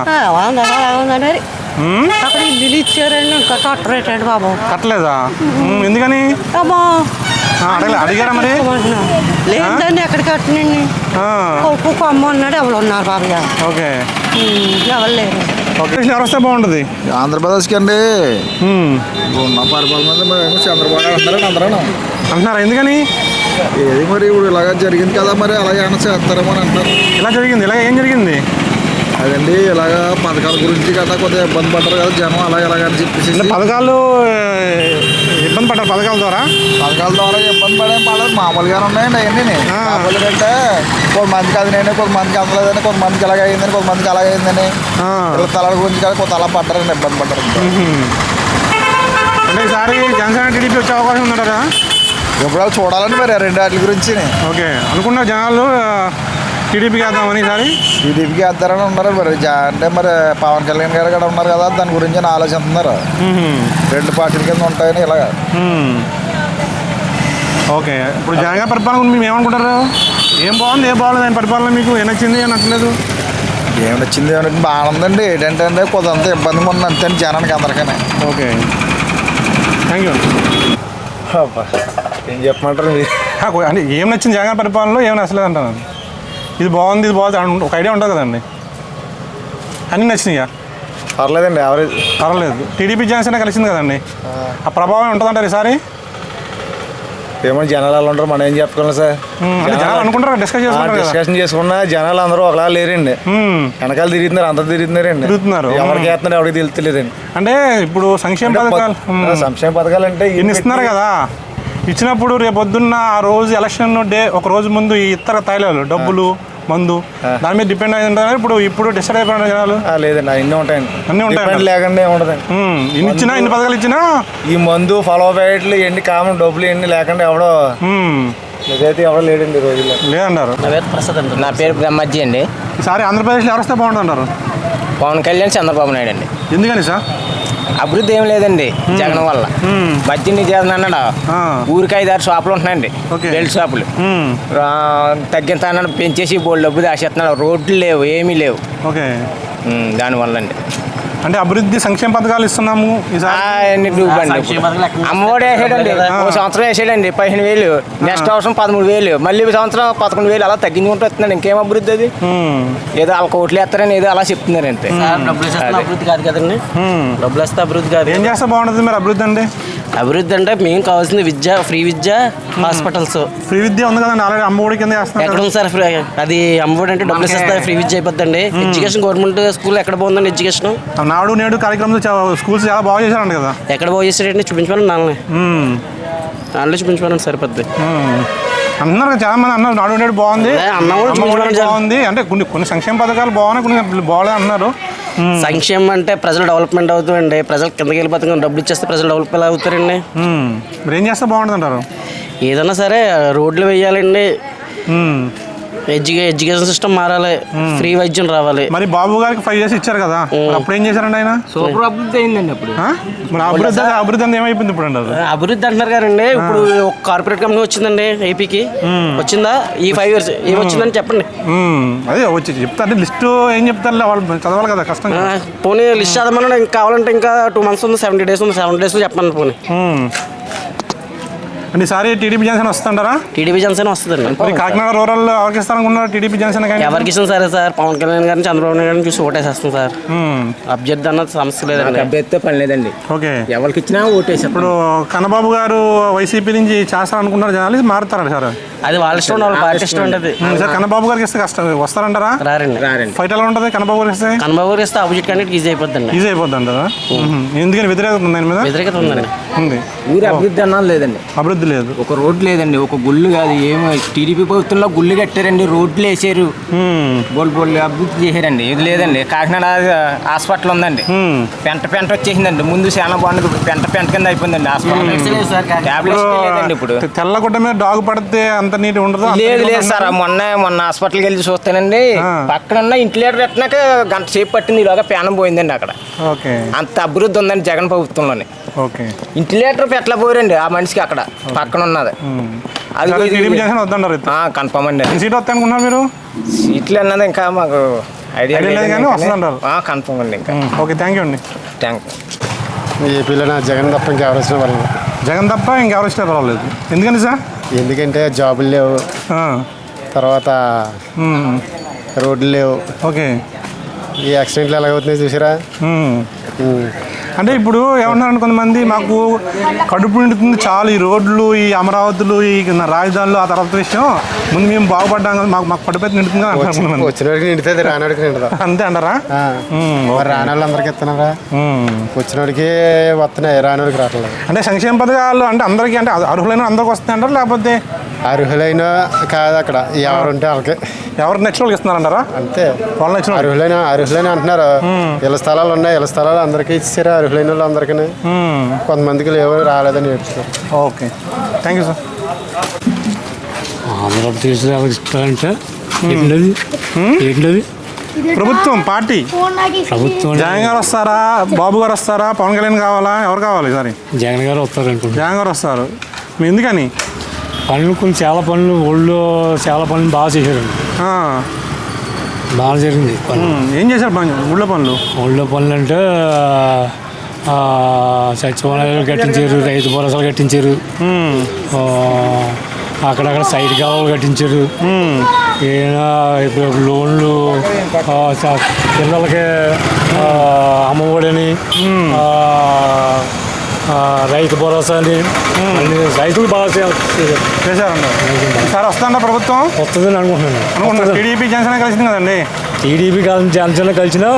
ఉందండి. అక్కడ ఇల్లు ఇచ్చారండి, ఇంకా కట్టరేటండి బాబు. కట్టలేదా? ఎందుకని అడిగారా మరి? లేదండి ఎక్కడ కట్టనండి. కొడుకు కొమ్మ ఉన్నాడు, ఎవరు ఉన్నారు బాబు. ఓకే, ఎవరు లేరు. ఎవరు వస్తే బాగుంటుంది ఆంధ్రప్రదేశ్కి అండి? ఉన్న పరిపాలన మీద చంద్రబాబు అందరూ అంటున్నారా? ఎందుకని? ఏది మరి ఇప్పుడు ఇలాగ జరిగింది కదా, మరి అలాగే ఏమైనా చేస్తారేమో అని అంటారు. ఇలా జరిగింది? ఇలా ఏం జరిగింది? అదండి ఇలాగ పథకాల గురించి కదా కొద్దిగా ఇబ్బంది పడ్డారు కదా జనం, అలాగని చెప్పేసి. పథకాలు ఇబ్బంది పడ్డారు? పథకాల ద్వారా ఇబ్బంది పడలేదు, మామూలుగానే ఉన్నాయండి అవన్నీ. మామూలుగా అంటే కొంతమందికి అది నేను, కొంతమందికి అందలేదని, కొంతమందికి అలాగ అయిందని, కొంతమందికి అలాగ అయిందని, ఇలా తల గురించి కదా కొంత అలా పడ్డారండి, ఇబ్బంది పడ్డారు. అంటే ఈసారి జనసేన టీడీపీ వచ్చే అవకాశం ఉందంటారా? ఎప్పుడు చూడాలండి మరి రెండు వాటి గురించి. ఓకే, అనుకున్న జనాలు టీడీపీకి వేద్దామని ఈసారి టీడీపీకి వేద్దారని ఉన్నారు మరి. అంటే మరి పవన్ కళ్యాణ్ గారు కూడా ఉన్నారు కదా, దాని గురించి ఆలోచిస్తున్నారు. రెండు పార్టీల కింద ఉంటాయని ఇలాగ. ఓకే, ఇప్పుడు జగన్ గారి పరిపాలన మేము ఏమనుకుంటారు? ఏం బాగుంది, ఏం బాగోలేదు ఆయన పరిపాలన? మీకు ఏం నచ్చింది, ఏం నచ్చలేదు? ఏం నచ్చింది ఏమంటే బాగుందండి. ఏంటంటే కొంత ఇబ్బందిగా ఉంది అంతే జనానికి అందరికీ. Okay, thank you. ఏం చెప్పమంటారు? అంటే ఏం నచ్చింది జగన్ పరిపాలనలో, ఏం నచ్చలేదు అంటాను? ఇది బాగుంది, ఇది బాగుంది ఒక ఐడియా ఉంటుంది కదండి. అన్నీ నచ్చినాయా? పర్లేదండి, యావరేజ్ పర్లేదు. టీడీపీ జనసేన కలిసింది కదండి, ఆ ప్రభావం ఉంటుందంటారు ఈసారి? ఏమో జనాలు అలా ఉంటారు, మనం ఏం చెప్పుకోవాలి సార్. జనాలు అనుకుంటారు, డిస్కషన్ చేసుకున్నా జనాలు అందరూ ఒకలా లేరండి. వెనకాల తిరుగుతున్నారు, అందరు తిరుగుతున్నారు. ఎవరికి వేస్తున్నారు ఎవరికి తెలుస్తలేదండి. అంటే ఇప్పుడు సంక్షేమ పథకాలు అంటే ఇన్ని ఇస్తున్నారు కదా, ఇచ్చినప్పుడు రేపు పొద్దున్న ఆ రోజు ఎలక్షన్ డే ఒక రోజు ముందు ఈ ఇతర తైలాలు డబ్బులు మందు దాని మీద డిపెండ్ అయి ఉంటారు. ఇప్పుడు డిసైడ్ అయిపోయిన జనాలు లేదండి, అన్నీ ఉంటాయండి. అన్నీ ఉంటాయి, లేకుండా ఉండదండి. ఇన్ని ఇచ్చినా, ఇన్ని పథకాలు ఇచ్చినా ఈ మందు ఫాలో ప్యాకెట్లు ఎన్ని కామన్ డబ్బులు ఎన్ని లేకుండా ఎవడో నిజైతే ఎవడో లేడండి ఈ రోజుల్లో. లేదన్నారు. నా పేరు బ్రహ్మజ్జి అండి. ఈసారి ఆంధ్రప్రదేశ్లో ఎవరు వస్తే బాగుంటుంది అంటారు? పవన్ కళ్యాణ్, చంద్రబాబు నాయుడు అండి. ఎందుకని సార్? అభివృద్ధి ఏం లేదండి జగన్ వల్ల. మద్యం నిజేదం అన్నాడు, ఊరికి 5-6 షాపులు ఉంటున్నాయండి, బెల్ట్ షాపులు తగ్గింత అన్నాడు, పెంచేసి బోల్డ్ డబ్బు దాచేస్తున్నాడు, రోడ్లు లేవు, ఏమీ లేవు. ఓకే, దానివల్ల అండి. అంటే అభివృద్ధి సంక్షేమ పథకాలు ఇస్తున్నాము అమ్మఒడి వేసాడండి, ఒక సంవత్సరం వేసాడండి 15,000, నెక్స్ట్ సంవత్సరం 13,000, మళ్ళీ సంవత్సరం 11,000, అలా తగ్గించుకుంటూ వస్తున్నాడు. ఇంకేం అభివృద్ధి అది? ఏదో వాళ్ళ కోట్లు వేస్తారని ఏదో అలా చెప్తున్నారు అంతే. అభివృద్ధి కాదు కదండి, డబ్బులు వస్తే అభివృద్ధి కాదు. ఏం చేస్తే బాగుంటుంది మరి అభివృద్ధి అంటే? అభివృద్ధి అంటే మేము కావాల్సింది విద్య, ఫ్రీ విద్య, హాస్పిటల్స్. ఫ్రీ విద్య ఉంది కదండి ఆల్రెడీ, అమ్మఒడి కింద ఎక్కడ ఉంది సార్? అది అమ్మఒడి అంటే డబ్బులు ఇస్తే ఫ్రీ విద్య అయిపోద్దండి. ఎడ్యుకేషన్ గవర్నమెంట్ స్కూల్ ఎక్కడ బాగుందండి ఎడ్యుకేషన్? నాడు నేడు కార్యక్రమంలో స్కూల్స్ చాలా బాగా చేశారండి కదా. ఎక్కడ బాగా చేశారండి? చూపించమని నాలుగు చూపించమని సరిపోద్ది అంటున్నారు కదా చాలా మంది. అన్నారు నాడు నేడు బాగుంది, బాగుంది అంటే కొన్ని సంక్షేమ పథకాలు బాగున్నాయి, కొన్ని బాగాలేదు అన్నారు. సంక్షేమం అంటే ప్రజలు డెవలప్మెంట్ అవుతుందండి. ప్రజలు కిందకి వెళ్ళిపోతుంది, డబ్బులు ఇచ్చేస్తే ప్రజలు డెవలప్ ఎలా అవుతారండి? మీరు ఏం చేస్తే బాగుంటుంది అంటారు? ఏదన్నా సరే రోడ్లు వేయాలండి, ఎడ్యుకేషన్ సిస్టమ్ మారాలి, ఫ్రీ వైద్యం రావాలి. మరి బాబు గారికి 5 years ఇచ్చారు కదా, అప్పుడు ఏం చేశారండి ఆయన? సూపర్ అభివృద్ధి అయిందండి. అప్పుడు అభివృద్ధి అంతా ఏమైపోయింది ఇప్పుడు అంటారు? అభివృద్ధి అంటున్నారు కదండి. ఇప్పుడు ఒక కార్పొరేట్ కంపెనీ వచ్చిందండి ఏపీకి, వచ్చిందా? ఈ 5 years ఏమొచ్చిందని చెప్పండి. అదే వచ్చి చెప్తా అంటే లిస్టు ఏం చెప్తారు, వాళ్ళు చదవాలి కదా, కష్టం. పోనీ లిస్ట్ చదవమని ఇంకా కావాలంటే ఇంకా 2 months ఉంది, 70 days ఉంది, 70 days చెప్పండి పోనీ. అంటే ఈసారి టీడీపీ జనసేన వస్తుంటారా? టీడీపీ జనసేన వస్తుందండి. కాకినాడ రూరల్ ఎవరికి ఇస్తారనుకున్నారు? టీడీపీ జనసేన ఎవరికి ఇస్తాం సరే సార్, పవన్ కళ్యాణ్ గారిని, చంద్రబాబు నాయుడు గారిని చూసి ఓటేసేస్తాం సార్. అభ్యర్థి అన్నది సమస్య లేదండి, అభ్యర్థితో పని లేదండి. ఓకే, ఎవరికి ఇచ్చినా ఓటేసి. ఇప్పుడు కన్నబాబు గారు వైసీపీ నుంచి చేస్తారనుకున్నారు, జనాలు మారుతారా సార్? అది వాళ్ళ ఇష్టం, వాళ్ళ పార్టీ ఇష్టం ఉంటుంది సార్. కన్నబాబు గారికి ఇస్తే కష్టం వస్తారంటారా? రారండి. ఫైట్ ఎలా ఉంటుంది కన్నబాబు గారికి ఇస్తే? కన్నబాబు గారికి ఇస్తే ఆపోజిట్ క్యాండిడేట్ ఈజీ అయిపోద్దండి. ఈజీ అయిపోద్ది అంటారా? ఎందుకని వ్యతిరేకత ఉంది దాని మీద? వ్యతిరేకత ఉందండి. ఉంది. ఊరి అభివృద్ధి అన్నది లేదండి. అభివృద్ధి అది లేదు. ఒక రోడ్డు లేదండి, ఒక గుళ్ళు కాదు. ఏమో టీడీపీ ప్రభుత్వంలో గుళ్ళు కట్టారండి, రోడ్లు వేసారు, బోళ్ళు అభివృద్ధి చేశారండి. ఇది లేదండి. కాకినాడ హాస్పిటల్ ఉందండి, పెంట వచ్చేసిందండి. ముందు చాలా బాగుంది, ఇప్పుడు పెంట కింద అయిపోయిందండి హాస్పిటల్. టాబ్లెట్స్ లేదండి ఇప్పుడు. తెల్లగుడ్డ మీద డాగు పడితే అంత నీట్ ఉండదు. లేదు సార్, మొన్న హాస్పిటల్కి వెళ్ళి చూస్తానండి, పక్కన ఉన్న ఇంటిలేటర్ పెట్టినాక గంట సేపు పట్టింది, ఈలోగా ప్యానం పోయిందండి అక్కడ. అంత అభివృద్ధి ఉందండి జగన్ ప్రభుత్వంలోనే. ఇంటిలేటర్ పెట్టలేకపోయారండి ఆ మనిషికి అక్కడ పక్కన ఉన్నది. అది కన్ఫర్మ్ అండి. సీట్ వస్తాయి అనుకున్నారు మీరు? సీట్లు అన్నది ఇంకా మాకు ఐడియా లేదు కానీ వస్తుందంటారు. కన్ఫర్మ్ అండి. ఇంకా ఓకే, థ్యాంక్ యూ అండి. Thank you. ఏపీలో జగన్ తప్ప ఇంకెవరు వచ్చినా పర్వాలేదు. జగన్ తప్ప ఇంకెవరు వచ్చినా పర్వాలేదు. ఎందుకని సార్? ఎందుకంటే జాబులు లేవు, తర్వాత రోడ్లు లేవు. ఓకే. ఈ యాక్సిడెంట్లు ఎలాగవుతున్నాయి చూసారా? అంటే ఇప్పుడు ఏమన్నారంటే కొంతమంది, మాకు కడుపు నిండుతుంది చాలు ఈ రోడ్లు, ఈ అమరావతులు, ఈ రాజధానులు, ఆ తర్వాత విషయం ముందు మేము బాగుపడ్డాం కదా, మాకు కడుపు నిండుతుంది వచ్చిన వాడికి నిండుతుంది, రానివాడికి నిండుతుంది. అంతే అంటారా? రాని వాళ్ళు అందరికి ఇస్తున్నారా? వచ్చిన వాడికి వస్తున్నాయి, రానివాడికి రావట్లేదు. అంటే సంక్షేమ పథకాలు అంటే అందరికీ, అంటే అర్హులైన అందరికి వస్తాయి అంటారు, లేకపోతే అర్హులైన కాదు, అక్కడ ఎవరుంటే వాళ్ళకి, ఎవరు నెక్స్ట్ వాళ్ళకి ఇస్తున్నారంటారా? అంతే. వాళ్ళు నెక్స్ట్ అర్హులైన అంటున్నారు. ఇళ్ళ స్థలాలు ఉన్నాయి, ఇళ్ళ స్థలాలు అందరికీ ఇచ్చారు, అర్హులైన వాళ్ళు అందరికీ. కొంతమందికి లేవు, రాలేదని చెప్తున్నారు. Okay, thank you sir. Andhra Pradesh ఇస్తారంటే ఏంటది? ఏంటది? ప్రభుత్వం, పార్టీ, ప్రభుత్వం. జగన్ గారు వస్తారా, బాబు గారు వస్తారా, పవన్ కళ్యాణ్ కావాలా, ఎవరు కావాలి ఈసారి? జగన్ గారు వస్తారు అనుకుంటున్నాను. జగన్ గారు వస్తారు. ఎందుకని? పనులు కొన్ని చాలా పనులు, ఊళ్ళో చాలా పనులు బాగా చేశారండి. బాగా జరిగింది. ఏం చేశారు ఊళ్ళో పనులు? ఊళ్ళో పనులు అంటే సచివాలయాలు కట్టించారు, రైతు భరోసాలు కట్టించారు, అక్కడక్కడ సైడ్ కాలువలు కట్టించారు, ఇప్పుడు లోన్లు, పిల్లలకి అమ్మఒడని, రైతు భరోసా అని, రైతులు బాగా చేశారండి. సార్ వస్తుందా ప్రభుత్వం? వస్తుందని అనుకుంటున్నాను. టీడీపీ జనసేన కలిసింది కదండి. టీడీపీ జనసేన కలిసినా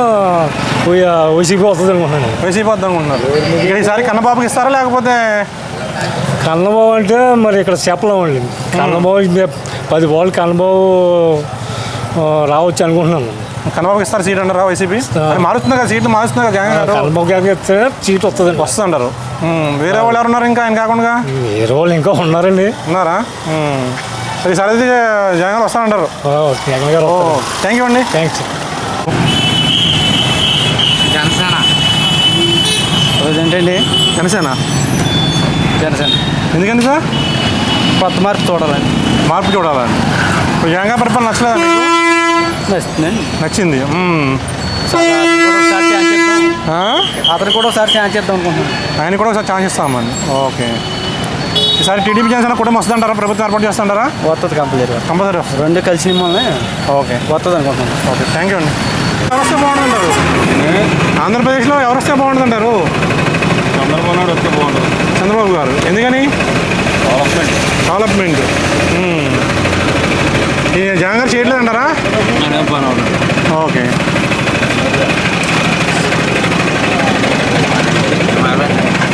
వైసీపీ వస్తుంది అనుకుంటున్నాను. వైసీపీ వద్ద అనుకుంటున్నారు. ఇక్కడ ఈసారి కన్నబాబుకి ఇస్తారా, లేకపోతే? కన్నబాబు అంటే మరి ఇక్కడ చెప్పలేమండి. కన్నబాబు 10 బాల్ కన్నబాబు రావచ్చు అనుకుంటున్నాను. కన్నబాబుకి ఇస్తారు సీట్ అంటారా వైసీపీ? మారుస్తుంది కదా, సీట్లు మారుస్తుంది కదా జగన్ గారు. కన్నబాబు గారికి ఇస్తే సీట్ వస్తుంది అంటారు. వేరే వాళ్ళు ఎవరు ఉన్నారు ఇంకా ఆయన కాకుండా? వేరే వాళ్ళు ఇంకా ఉన్నారండి. ఉన్నారా? ఈసారి అయితే జగన్ గారు వస్తానంటారు. జగన్ గారు. థ్యాంక్ యూ అండి. థ్యాంక్స్. జనసేన. ఏంటండి? జనసేన. ఎందుకండి సార్? కొత్త మార్పు చూడాలండి. మార్పు చూడాలండి. ఇప్పుడు జగన్ గారి పరిపాలన నచ్చలేదా మీకు? నచ్చిందండి. నచ్చింది. అతను కూడా ఒకసారి ఛాన్స్ చేద్దాం అనుకుంటున్నాను. ఆయన కూడా ఒకసారి ఛాన్స్ ఇస్తామని. ఓకే. ఈసారి టీడీపీ జనసేన కుటుంబం వస్తుందంటారా? ప్రభుత్వం ఏర్పాటు చేస్తుంటారా? వస్తుంది, కంపల్సరీ వస్తుంది. రెండు కలిసి మిమ్మల్ని ఓకే వస్తుంది అనుకుంటున్నాను. ఓకే, థ్యాంక్ యూ అండి. ఎవరు వస్తే బాగుంటుందంటారు? ఆంధ్రప్రదేశ్లో ఎవరు వస్తే బాగుంటుందంటారు? చంద్రబాబు నాయుడు వస్తే బాగుంటుంది. చంద్రబాబు గారు. ఎందుకని? డెవలప్మెంట్. ఈ జగన్ గారు చేయట్లేదంటారా? ఓకే.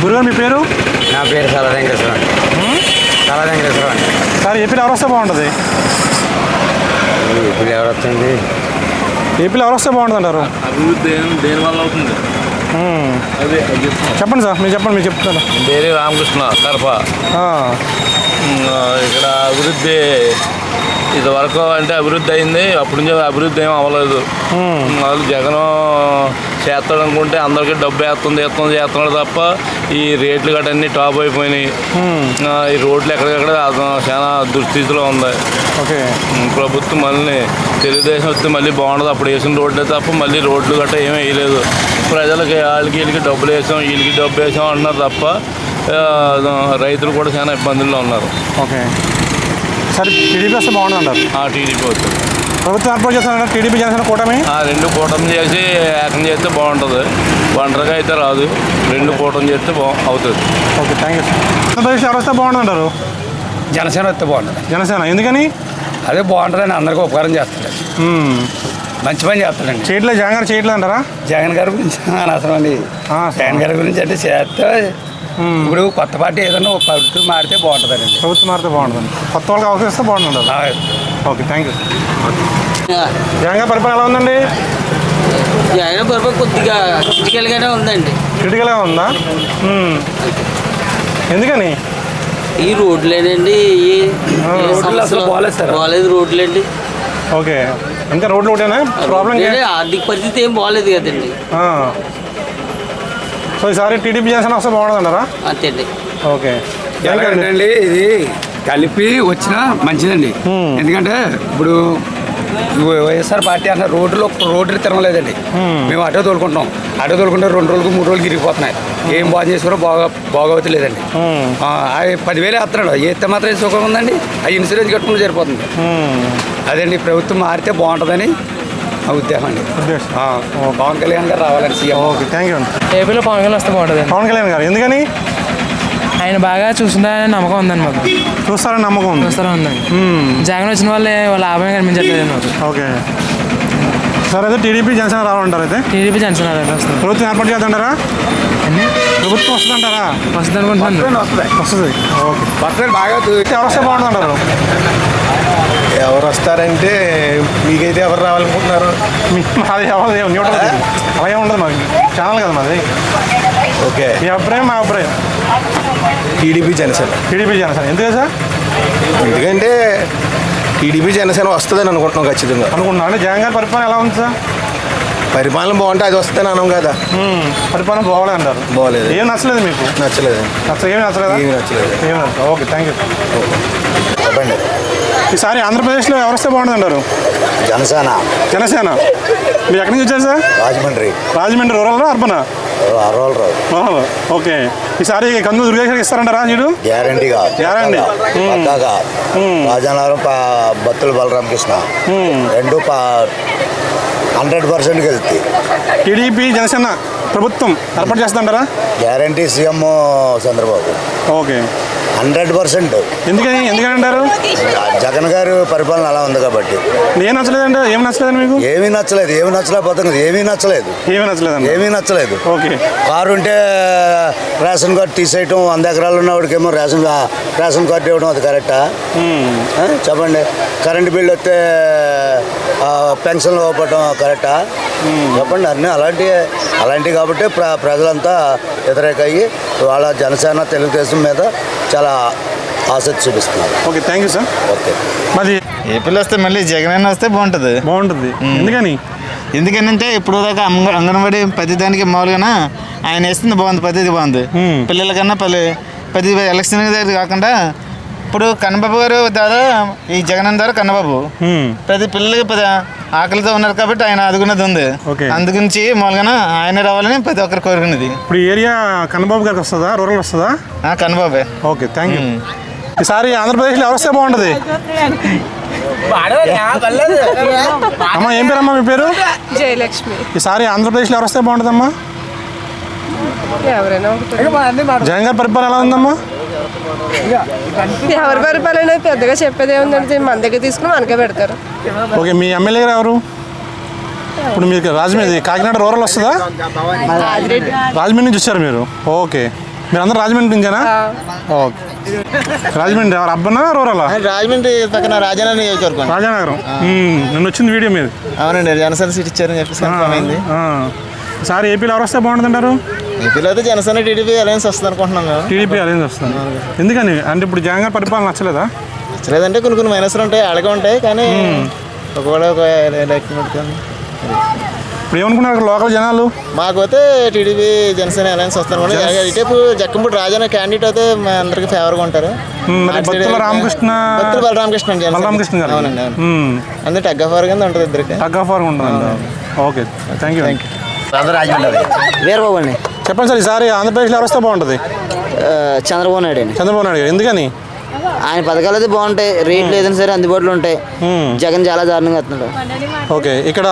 గురుగారు మీ పేరు? నా పేరు సలా వెంకటేశ్వర. సార్ ఏపీలో ఎవరు వస్తే బాగుంటుంది? ఏపీలో ఎవరు వస్తుంది? ఏపీలో ఎవరు వస్తే బాగుంటుంది అంటారు? అభివృద్ధి దేనివల్ల అవుతుంది? చెప్పండి సార్, మీరు చెప్పండి, మీరు చెప్తారు. డైరీ రామకృష్ణ కడప. ఇక్కడ అభివృద్ధి ఇదివరకు అంటే అభివృద్ధి అయింది, అప్పటి నుంచి అభివృద్ధి ఏం అవ్వలేదు. వాళ్ళు జగన్ చేస్తాడు అనుకుంటే అందరికీ డబ్బు చేస్తున్నాడు తప్ప ఈ రేట్లు గట్ట అన్నీ టాప్ అయిపోయినాయి. ఈ రోడ్లు ఎక్కడికక్కడ చాలా దుస్థితిలో ఉంది. ప్రభుత్వం మళ్ళీ తెలుగుదేశం వస్తే మళ్ళీ బాగుండదు. అప్పుడు వేసిన రోడ్లే తప్ప మళ్ళీ రోడ్లు గట్ట ఏమీ వేయలేదు. ప్రజలకి వాళ్ళకి వీళ్ళకి డబ్బులు వేసాం, వీళ్ళకి డబ్బు వేసాం అంటున్నారు తప్ప రైతులు కూడా చాలా ఇబ్బందుల్లో ఉన్నారు. ఓకే. సరే, టీడీపీ వస్తే బాగుంటుంది అంటారు? టీడీపీ వస్తుంది. ప్రభుత్వం ఏర్పాటు చేస్తున్నారు టీడీపీ జనసేన కూటమి. రెండు కూటమి చేసి ఏకం చేస్తే బాగుంటుంది. ఒంటరిగా అయితే రాదు, రెండు కూటమి చేస్తే అవుతుంది. Okay, thank you. ఆంధ్రప్రదేశ్ ఎవరు వస్తే బాగుంటుంది అంటారు? జనసేన వస్తే బాగుంటుంది. జనసేన. ఎందుకని? అదే బాగుంటుందని అందరికీ ఉపకారం చేస్తాడు, మంచి పని చేస్తాడండి. జగన్ గారు చేయట్లేదు అంటారా? జగన్ గారి గురించి అనవసరం అండి. జగన్ గారి గురించి అంటే చేస్తే ఇప్పుడు కొత్త పార్టీ ఏదైనా ఒక ప్రభుత్వం మారితే బాగుంటుందండి. ప్రభుత్వం మారితే బాగుంటుందండి. కొత్త వాళ్ళకి అవకాశం ఇస్తే బాగుంటుంది. Okay, thank you. జగన్ గారి పరిపాలన ఎలా ఉందండి? జగన్ పరిపాలన కొద్దిగా క్రిటికల్గానే ఉందండి. క్రిటికల్గా ఉందా? ఎందుకని? ఈ రోడ్లేనండి, బాగాలేదు రోడ్లండి. ఓకే, అంతే రోడ్లు ఒకటేనా ప్రాబ్లం? ఆర్థిక పరిస్థితి ఏం బాగాలేదు కదండి. సో ఈసారి టీడీపీ జనసేన వస్తే బాగుంటుంది అంటారా? అంతే అండి. ఓకే, ఎలాగంటే ఇది కలిపి వచ్చినా మంచిదండి. ఎందుకంటే ఇప్పుడు వైఎస్ఆర్ పార్టీ అన్న రోడ్లు తిరగలేదండి. మేము ఆటో తోలుకుంటున్నాం. ఆటో తోలుకుంటే 2 రోజులకు 3 రోజులకి ఇరిగిపోతున్నాయి. ఏం బాగా చేసుకున్నా బాగవుతలేదండి. 10,000 వేస్తున్నాడు. ఎత్తే మాత్రం సుఖం ఉందండి. ఆ ఇన్సూరెన్స్ కట్టుకుంటే సరిపోతుంది. అదండి ప్రభుత్వం మారితే బాగుంటుందని మా ఉద్దేశం అండి. పవన్ కళ్యాణ్ గారు రావాలని సీఎం. Okay, thank you. ఏపీలో పవన్ కళ్యాణ్ వస్తే బాగుంటుంది. పవన్ కళ్యాణ్ గారు ఎందుకని? ఆయన బాగా చూస్తుందని నమ్మకం ఉందండి మాకు. చూస్తారని నమ్మకం ఉంది. ఉందండి. జగన్ వచ్చిన వాళ్ళే వాళ్ళ లాభమే కనిపించట్లేదు మాకు. ఓకే సార్, అయితే టీడీపీ జనసేన రావాలంటారు. అయితే టీడీపీ జనసేన వస్తుంది. ప్రభుత్వం ఏర్పాటు చేద్దంటారా? ప్రభుత్వం వస్తుందంటారా? వస్తుంది అనుకుంటున్నాను. వస్తుంది. ఓకే, బాగా ఎవరు వస్తే బాగుంటుంది అంటారు? ఎవరు వస్తారంటే మీకైతే ఎవరు రావాలనుకుంటున్నారు? అది ఎవరు న్యూట్రల్, అలాగే ఉండదు మాకు ఛానల్ కదా మాది. ఓకే, మీ అభిప్రాయం? మా అభిప్రాయం టీడీపీ జనసేన. టీడీపీ జనసేన ఎందుకు సార్? ఎందుకంటే టీడీపీ జనసేన వస్తుందని అనుకుంటున్నాం ఖచ్చితంగా. అనుకుంటున్నాం. అంటే జగన్ గారి పరిపాలన ఎలా ఉంది సార్? పరిపాలన బాగుంటే అది వస్తుందని అనం కదా. పరిపాలన బాగోలేదు అంటారు. బాగోలేదు. ఏం నచ్చలేదు మీకు? నచ్చలేదు. ఏమి నచ్చలేదు? ఏమి నచ్చలేదు. ఏమి నచ్చలేదు. Okay, thank you. చెప్పండి. ఈసారి ఆంధ్రప్రదేశ్లో ఎవరు వస్తే బాగుంటుంది అంటారు? జనసేన. జనసేన. మీరు ఎక్కడి నుంచి వచ్చారు సార్? రాజమండ్రి. రాజమండ్రి రూరల్ అర్బనా? రూరల్. ఓకే, ఈసారి కందు దుర్గేశ్వరికి ఇస్తారంటారా మీరు? గ్యారంటీగా. గ్యారంటీ. రాజానగరం బత్తుల బలరామకృష్ణ 2 100% వెళ్తాయి. టీడీపీ జనసేన ప్రభుత్వం ఏర్పాటు చేస్తుంటారా? Guarantee CM Chandrababu. ఓకే, 100%. ఎందుకని అంటారు? జగన్ గారు పరిపాలన అలా ఉంది కాబట్టి. ఏం నచ్చలేదంటే? ఏమి నచ్చలేదు మీకు? ఏమీ నచ్చలేకపోతుంది. ఏమీ నచ్చలేదు. ఓకే, కారు ఉంటే రేషన్ కార్డు తీసేయటం, 100 ఎకరాలు ఉన్నవాడికేమో రేషన్ కార్డు ఇవ్వడం అది కరెక్టా? చెప్పండి. కరెంటు బిల్లు వస్తే పెన్షన్లు ఇవ్వటం కరెక్టా? చెప్పండి. అన్నీ అలాంటివి కాబట్టి ప్రజలంతా వ్యతిరేక అయ్యి వాళ్ళ జనసేన తెలుగుదేశం మీద చాలా ఆసక్తి చూపిస్తున్నారు. Okay, thank you sir. Okay, మరి ఏపీలో వస్తే మళ్ళీ జగన్ వస్తే బాగుంటుంది. ఎందుకనంటే ఇప్పుడు దాకా అంగన్వాడీ ప్రతి దానికి మామూలుగా ఆయన వేస్తుంది బాగుంది, పద్ధతి బాగుంది. పిల్లలకన్నా ప్రతి ఎలక్షన్ కాకుండా ఇప్పుడు కన్నబాబు గారు ద్వారా ఈ జగన్ ద్వారా కన్నబాబు ప్రతి పిల్లలకి ఆకలితో ఉన్నారు కాబట్టి ఆయన అదుగున్నది ఉంది. అందుగురించి మామూలుగా ఆయన రావాలని ప్రతి ఒక్కరు కోరుకున్నది. ఇప్పుడు ఏరియా కన్నబాబు గారికి వస్తుందా? రూరల్ వస్తుందా? కన్నబాబే. Okay, thank you. ఈసారి ఆంధ్రప్రదేశ్లో ఎవరు వస్తే బాగుంటుంది? అమ్మా, ఏం పేరమ్మా మీ పేరు? జయలక్ష్మి. ఈసారి ఆంధ్రప్రదేశ్లో ఎవరు వస్తే బాగుంటుందమ్మా? జగన్ గారి పరిపాలన ఎలా ఉందమ్మా? ఎవరి పరిపాలన పెద్దగా చెప్పేది ఏముందంటే మన దగ్గర తీసుకుని మనకే పెడతారు. ఓకే, మీ ఎమ్మెల్యే గారు ఎవరు? ఇప్పుడు మీకు రాజమండ్రి కాకినాడ రూరల్ వస్తుందా? రాజమండ్రి నుంచి వచ్చారు మీరు? ఓకే, మీరు అందరూ రాజమండ్రి నుంచేనా? ఓకే, రాజమండ్రి ఎవరు అబ్బనా రూరలా? రాజమండ్రి పక్కన రాజానగరం. రాజానగరం. నిన్న వచ్చింది వీడియో మీద. అవునండి, జనసేన సీట్ ఇచ్చారని చెప్పేసి అయింది. సార్ ఏపీలో ఎవరు వస్తే బాగుంటుంది అంటారు? ఏపీలో అయితే జనసేన టీడీపీ అలయన్స్ వస్తుంది అనుకుంటున్నాను. టీడీపీ అలయన్స్ వస్తుంది. ఎందుకని? అంటే ఇప్పుడు జగన్ గారి పరిపాలన నచ్చలేదా? నచ్చలేదంటే కొన్ని మైనస్లు ఉంటాయి, అలాగే ఉంటాయి. కానీ ఒకవేళ ఇప్పుడు ఏమనుకున్నారు లోకల్ జనాలు? మాకైతే టీడీపీ జనసేన అలయన్స్ వస్తాను. ఇటేపు జక్కంపూడి రాజన్న క్యాండిడేట్ అయితే మా అందరికి ఫేవర్గా ఉంటారు. బలరామకృష్ణ గారు. అవునండి, అందరూ టగ్ ఆఫ్ వార్ కింద ఉంటుంది. ఇద్దరికి టగ్ ఆఫ్ వార్ ఉంటుంది. Okay, thank you. వీరబాబు అండి. చెప్పండి సార్, ఈసారి ఆంధ్రప్రదేశ్లో ఎవరు వస్తే బాగుంటుంది? చంద్రబాబు నాయుడు అండి. చంద్రబాబు నాయుడు గారు ఎందుకని? ఆయన పథకాలు అయితే బాగుంటాయి, రేట్లు ఏదైనా సరే అందుబాటులో ఉంటాయి. జగన్ చాలా దారుణంగా వస్తున్నాడు. ఓకే, ఇక్కడ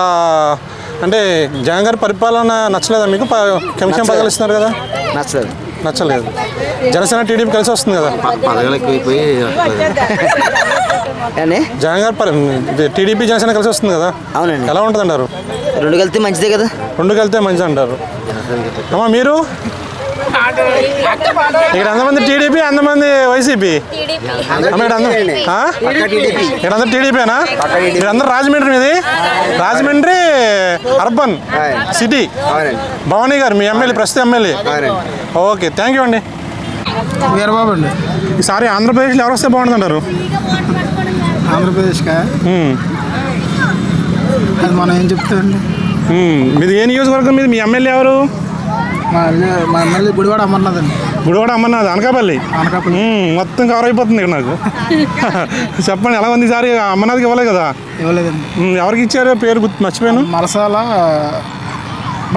అంటే జగన్ గారి పరిపాలన నచ్చలేదా మీకు? కమిషన్ పథకాలు ఇస్తున్నారు కదా? నచ్చలేదు. జనసేన టీడీపీ కలిసి వస్తుంది కదా? పథకాలు ఎక్కువైపోయి జగన్ గారు టీడీపీ జనసేన కలిసి వస్తుంది కదా? అవునండి. ఎలా ఉంటుంది అంటారు? రెండు కలిస్తే మంచిదే కదా? రెండు కలిస్తే మంచిది అంటారు. అమ్మా, మీరు ఇక్కడ ఎంతమంది టీడీపీ ఎంతమంది వైసీపీ? ఇక్కడ అందరూ టీడీపీనా? ఇక్కడ అందరూ రాజమండ్రి మీది? Rajahmundry urban city. భవానీ గారు మీ ఎమ్మెల్యే, ప్రస్తుత ఎమ్మెల్యే. ఓకే, థ్యాంక్ యూ అండి. వీరబాబు అండి. ఈసారి ఆంధ్రప్రదేశ్లో ఎవరు వస్తే బాగుంటుంది అంటారు? ఆంధ్రప్రదేశ్కా అది మనం ఏం చెప్తామండి. మీది ఏ నియోజకవర్గం? మీ ఎమ్మెల్యే ఎవరు? మా ఎమ్మెల్యే గుడివాడ అమర్నాథ్ అండి. గుడివాడ అమర్నాథ్, అనకాపల్లి. మొత్తం కవర్ అయిపోతుంది ఇక్కడ నాకు. చెప్పండి, ఎలా ఉంది ఈసారి? అమర్నాథ్కి ఇవ్వలేదు కదా? ఇవ్వలేదండి. ఎవరికి ఇచ్చారు? పేరు మర్చిపోయాను. మరసాల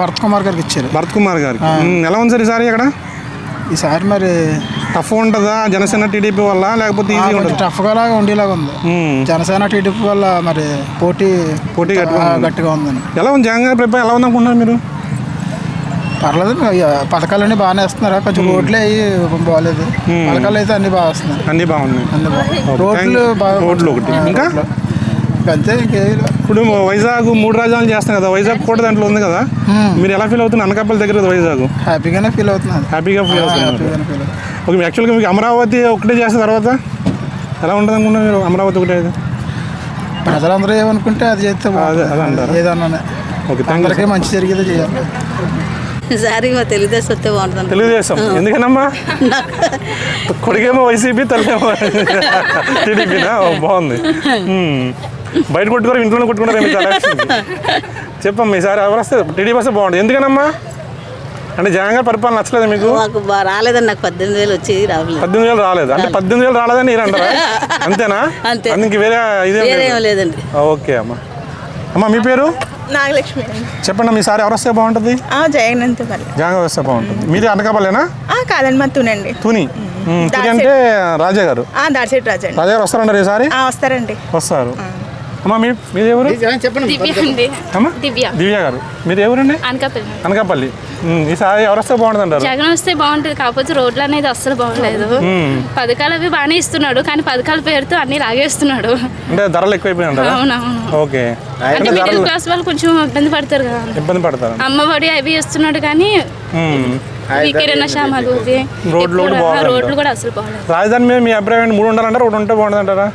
భరత్ కుమార్ గారికి ఇచ్చారు. భరత్ కుమార్ గారికి. ఎలా ఉంది సార్ ఈసారి ఇక్కడ? ఈసారి మరి టఫ్ ఉంటుందా జనసేన టీడీపీ వల్ల, లేకపోతే ఈజీ ఉంటుంది? టఫ్గా లాగా ఉండేలాగా ఉంది. జనసేన టీడీపీ వల్ల మరి పోటీ గట్టిగా ఉందండి. ఎలా ఉంది జగన్ గారి పరిపాలన? ఎలా ఉంది అనుకుంటున్నారు మీరు? పర్లేదు, పథకాలన్నీ బాగానే వస్తున్నారు. కొంచెం రోడ్లు అవి బాగాలేదు. పథకాలు అయితే అన్ని బాగా వస్తున్నాయి. అన్ని బాగున్నాయి. రోడ్లు ఒకటి ఇంకా అంతే. ఇప్పుడు వైజాగ్ 3 రాజధానులు చేస్తున్నాయి కదా, వైజాగ్ కూడా దాంట్లో ఉంది కదా, మీరు ఎలా ఫీల్ అవుతున్నారు? అనకాపల్లి దగ్గర వైజాగ్. హ్యాపీగానే ఫీల్ అవుతున్నారు. హ్యాపీగా ఫీల్ అవుతున్నారు. ఓకే, యాక్చువల్గా మీకు అమరావతి ఒకటే చేసిన తర్వాత ఎలా ఉంటుంది అనుకున్నారు మీరు? అమరావతి ఒకటే ప్రజలందరూ ఏమనుకుంటే అది చేస్తే ఏదన్నా ఓకే, అందరికీ మంచి జరిగేదే చేయాలి. ఈసారి మా తెలుగుదేశం వస్తే బాగుంటుంది. తెలుగుదేశం ఎందుకనమ్మా? కొడుకేమో వైసీపీ, తల్లేమో టీడీపీనా? బాగుంది. బయట కొట్టుకోరు, ఇంట్లోనే కొట్టుకుంటారు. చెప్పమ్మా, ఈసారి ఎవరు వస్తే? టీడీపీ వస్తే బాగుంటుంది. ఎందుకనమ్మా? అంటే జగన్ గారి పరిపాలన నచ్చలేదు మీకు? మాకు రాలేదండి. నాకు 18,000 వచ్చి రాలేదు. 18,000 రాలేదు అంటే 18,000 రాలేదని మీరు అంటారా? అంతేనా? అంతే, అందుకు వేరే ఇదేం లేదండి. ఓకే అమ్మా. అమ్మా మీ పేరు? నాగలక్ష్మి. చెప్పండి, మీ సారి ఎవరు వస్తే బాగుంటుంది? జగన్ జగన్ వస్తే బాగుంటుంది. మీది అనకాపల్లేనా? కాదండి, మా తునండి. తుని అంటే రాజా గారు. దార్శెట్టి రాజా రాజా గారు వస్తారంటారు ఈసారి? వస్తారండి. వస్తారు. అమ్మా మీది ఎవరు? దివ్య గారు. మీది ఎవరండి? అనకాపల్లి. ఈసారి ఎవరు వస్తే బాగుంటుంది అంటారు? జగన్ వస్తే బాగుంటుంది. కాకపోతే రోడ్లు అనేది అస్సలు బాగలేదు. పథకాలు అవి బాగానే ఇస్తున్నాడు, కానీ పథకాల పేరుతో అన్ని లాగేస్తున్నాడు. అంటే ధరలు ఎక్కువైపోయి ఉంటారు. అవునవును. ఓకే, అంటే మిడిల్ క్లాస్ వాళ్ళు కొంచెం ఇబ్బంది పడతారు కదా. ఇబ్బంది పడతారు. అమ్మఒడి అవి ఇస్తున్నాడు, కానీ కిరాణా సామాన్లు రోడ్లు కూడా అసలు బాగలేదు. రాజధాని మీద మీ అభిప్రాయం 3 ఉండాలంటారా, 1 ఉంటే బాగుంటుంది అంటారా?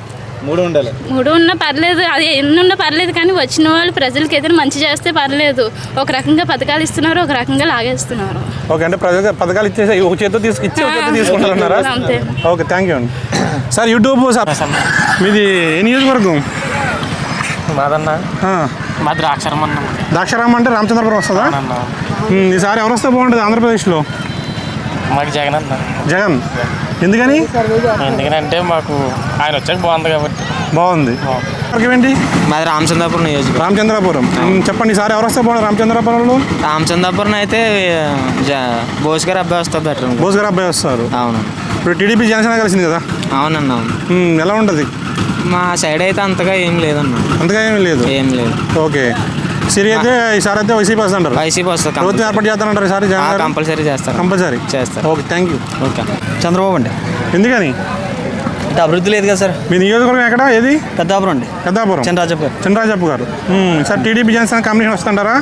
3 ఉండాలి. 3 ఉన్నా పర్లేదు, అది ఎన్ని ఉన్నా పర్లేదు, కానీ వచ్చిన వాళ్ళు ప్రజలకి ఏదైనా మంచి చేస్తే పర్లేదు. ఒక రకంగా పథకాలు ఇస్తున్నారు, ఒక రకంగా లాగేస్తున్నారు. ఓకే, అంటే పథకాలు ఇచ్చేసి ఒక చేతితో తీసుకుంటారన్నారా? అంతే. ఓకే, థ్యాంక్ యూ అండి. సార్ యూట్యూబ్ మీది ఏ నియోజకవర్గం? మాదన్నా మా ద్రాక్షారామం అంటే రామచంద్రపురం వస్తుందా? ఈసారి ఎవరు వస్తే బాగుంటుంది ఆంధ్రప్రదేశ్లో? మాకు జగన్ అన్న. జగన్ ఎందుకని? ఎందుకంటే మాకు ఆయన వచ్చాక బాగుంది కాబట్టి. బాగుంది. ఏంటి? మాది రామచంద్రపురం నియోజకవర్గం. రామచంద్రపురం. చెప్పండి, ఈసారి ఎవరు వస్తే బాగుంటుంది రామచంద్రపురంలో? రామచంద్రపురం అయితే బోస్ గారు అబ్బాయి వస్తారు. బెటర్. బోస్ గారు అబ్బాయి వస్తారు. అవును. ఇప్పుడు టీడీపీ జనసేన కలిసింది కదా? అవునన్నా. ఎలా ఉంటుంది? మా సైడ్ అయితే అంతగా ఏం లేదన్నా. అంతగా ఏం లేదు. ఓకే, సిరి అయితే ఈసారి అయితే వైసీపీ వస్తుంటారు. వైసీపీ వస్తారు. ప్రభుత్వం ఏర్పాటు చేస్తారంటారు ఈసారి? కంపల్సరీ చేస్తారు. కంపల్సరీ చేస్తారు. Okay, thank you. Okay. Chandrababu అండి. ఎందుకని? అభివృద్ధి లేదు కదా సార్. మీ నియోజకవర్గం ఎక్కడ? ఏది? పెద్దాపురం అండి. పెద్దాపురం. చంద్రరాజప్ప గారు. సార్ టీడీపీ జనసేన కాంబినేషన్ వస్తుంటారా?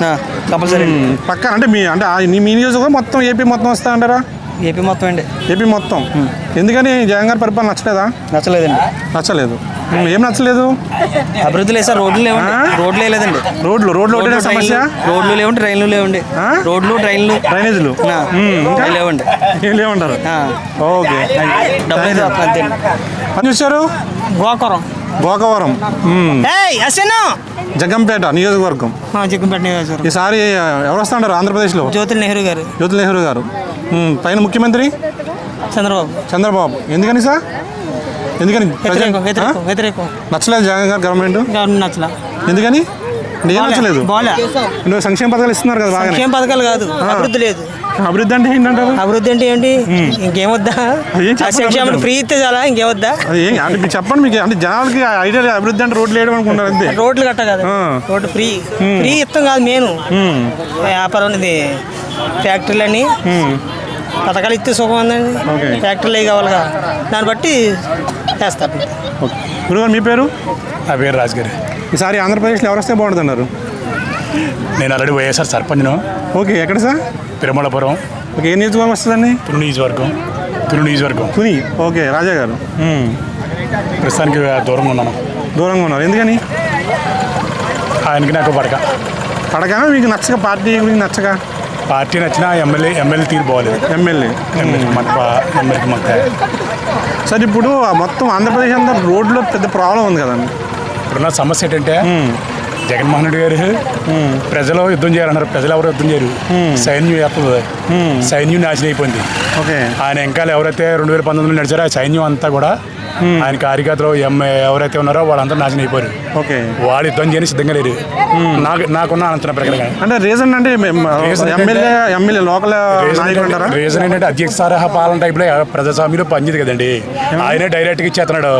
కంపల్సరీ పక్క. అంటే మీ నియోజకవర్గం మొత్తం ఏపీ మొత్తం వస్తా అంటారా? ఏపీ మొత్తం అండి. ఏపీ మొత్తం. ఎందుకని జగన్ గారి పరిపాలన నచ్చలేదా? నచ్చలేదండి. నచ్చలేదు. ఏం నచ్చలేదు? అభివృద్ధి లేదు సార్. రోడ్లు లేవండి. రోడ్లు లేదండి. రోడ్లు ఒకటే సమస్య. రోడ్లు లేవండి, ట్రైన్లు లేవండి. రోడ్లు డ్రైనేజీలు లేవండి. ఏం లేవంటారు? ఓకే, డబ్బులు చూసారు. గోకవరం జగంపేట నియోజకవర్గం. జగంపేట నియోజకవర్గం. ఈసారి ఎవరు వస్తాంటారు ఆంధ్రప్రదేశ్లో? జ్యోతి నెహ్రూ గారు. పైన ముఖ్యమంత్రి చంద్రబాబు. ఎందుకని సార్? ఎందుకని? నచ్చలేదు జగన్ గారు గవర్నమెంట్? నచ్చలేదు. ఎందుకని? ఏం నచ్చలేదు? సంక్షేమ పథకాలు ఇస్తున్నారు కదా? బాగా సంక్షేమ పథకాలు కాదు, అభివృద్ధి లేదు. అభివృద్ధి అంటే ఏంటంటారు? అభివృద్ధి అంటే ఏంటి? ఇంకేమొద్దా? సంక్షేమం ఫ్రీ ఇస్తే చాలా, ఇంకేమొద్దా? అంటే మీరు చెప్పండి. మీకు అంటే జనాలకి ఐడియా అభివృద్ధి అంటే రోడ్లు వేయడం అనుకుంటారు అంతే. రోడ్లు కట్ట కాదు, రోడ్డు ఫ్రీ ఇస్తాం కాదు. నేను వ్యాపారం ఇది ఫ్యాక్టరీలని పథకాలు ఇస్తే సుఖం ఉందండి. ఫ్యాక్టరీలు అవి కావాలి కదా, దాన్ని బట్టి చేస్తారు. గురుగారు మీ పేరు? నా పేరు రాజుగారు. ఈసారి ఆంధ్రప్రదేశ్లో ఎవరు వస్తే బాగుంటుంది అన్నారు? నేను ఆల్రెడీ వైఎస్ఆర్ సర్పంచ్ను. ఓకే, ఎక్కడ సార్? తిరుమలపురం. ఓకే, ఏ నియోజకవర్గం వస్తుందండి? తుని నియోజకవర్గం. తుని. ఓకే, రాజా గారు. ప్రస్తుతానికి దూరంగా ఉన్నారు. ఎందుకని? ఆయనకి నాకు పడక మీకు నచ్చక, పార్టీ గురించి నచ్చక? పార్టీ నచ్చినా ఎమ్మెల్యే తీరు బాగోలేదు. ఎమ్మెల్యేకి మాకు. సార్, ఇప్పుడు మొత్తం ఆంధ్రప్రదేశ్ అంతా రోడ్లో పెద్ద ప్రాబ్లం ఉంది కదండి. ఇప్పుడున్న సమస్య ఏంటంటే జగన్మోహన్ రెడ్డి గారు ప్రజలు యుద్ధం చేయాలన్నారు. ప్రజలు ఎవరు యుద్ధం చేయరు, సైన్యం వేస్తుంది. సైన్యం నాశనం అయిపోయింది. ఆయన ఇంకా ఎవరైతే 2019 నడిచారో ఆ సైన్యం అంతా కూడా ఆయన కార్యకర్తలు ఎవరైతే ఉన్నారో వాళ్ళంతా నాశనం అయిపోయారు. ఓకే, వాళ్ళు యుద్ధం చేయని సిద్ధంగా లేరు. నాకున్న అనంతరం ప్రకారంగా అంటే రీజన్ అంటే ఎమ్మెల్యే లోకల్ రీజన్ ఏంటంటే అధ్యక్ష పాలన టైప్ లో ప్రజాస్వామ్యంలో పనిచేది కదండి. ఆయనే డైరెక్ట్ గా ఇచ్చేస్తున్నాడు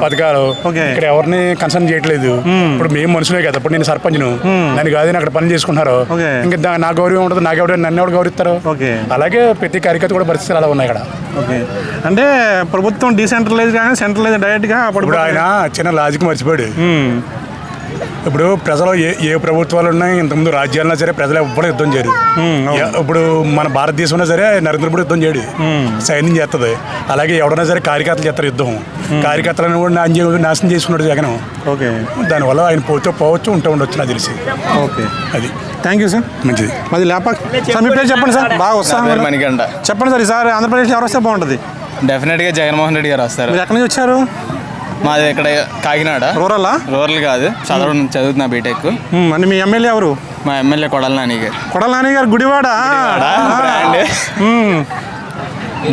పథకాలు. ఇక్కడ ఎవరిని కన్సర్న్ చేయట్లేదు. ఇప్పుడు మేము మనుషులే కదా. ఇప్పుడు నేను సర్పంచ్ను, నన్ను కాదు అక్కడ పని చేసుకుంటున్నారు. ఇంకా నా గౌరవం ఉంటుంది. నన్ను ఎవరు గౌరవిస్తారు? అలాగే ప్రతి కార్యకర్త కూడా పరిస్థితులు అలా ఉన్నాయి ఇక్కడ. ఓకే, అంటే ప్రభుత్వం డీసెంట్రలైజ్ కానీ సెంట్రలైజ్ డైరెక్ట్ గా. ఇప్పుడు ఆయన చిన్న లాజిక్ మర్చిపోయాడు. ఇప్పుడు ప్రజలు ఏ ప్రభుత్వాలు ఉన్నాయి, ఇంతకుముందు రాజ్యాలన్నా సరే ప్రజలు ఎవ్వరు యుద్ధం చేయరు. ఇప్పుడు మన భారతదేశంలో సరే నరేంద్ర మోడీ యుద్ధం చేయడు, సైన్యం చేస్తుంది. అలాగే ఎవడన్నా సరే కార్యకర్తలు చేస్తారు యుద్ధం. కార్యకర్తలను కూడా నాశనం చేసుకున్నాడు జగన్. ఓకే, దానివల్ల ఆయన పోవచ్చు ఉండొచ్చు నాకు తెలిసి. ఓకే, అది. Thank you sir. మంచిది. మాది లేపాక్. సార్, మీ పేరు చెప్పండి సార్. బాగా వస్తాను. మణికంఠ. చెప్పండి సార్. ఈసారి ఆంధ్రప్రదేశ్లో ఎవరు వస్తే బాగుంటుంది? డెఫినెట్గా జగన్మోహన్ రెడ్డి గారు వస్తారు. మీరు ఎక్కడి నుంచి వచ్చారు? మాది ఇక్కడ కాకినాడ. రూరల్ కాదు, చదువుతున్నా బీటెక్. అంటే మీ ఎమ్మెల్యే ఎవరు? మా ఎమ్మెల్యే కొడాల నాని గారు. గుడివాడ.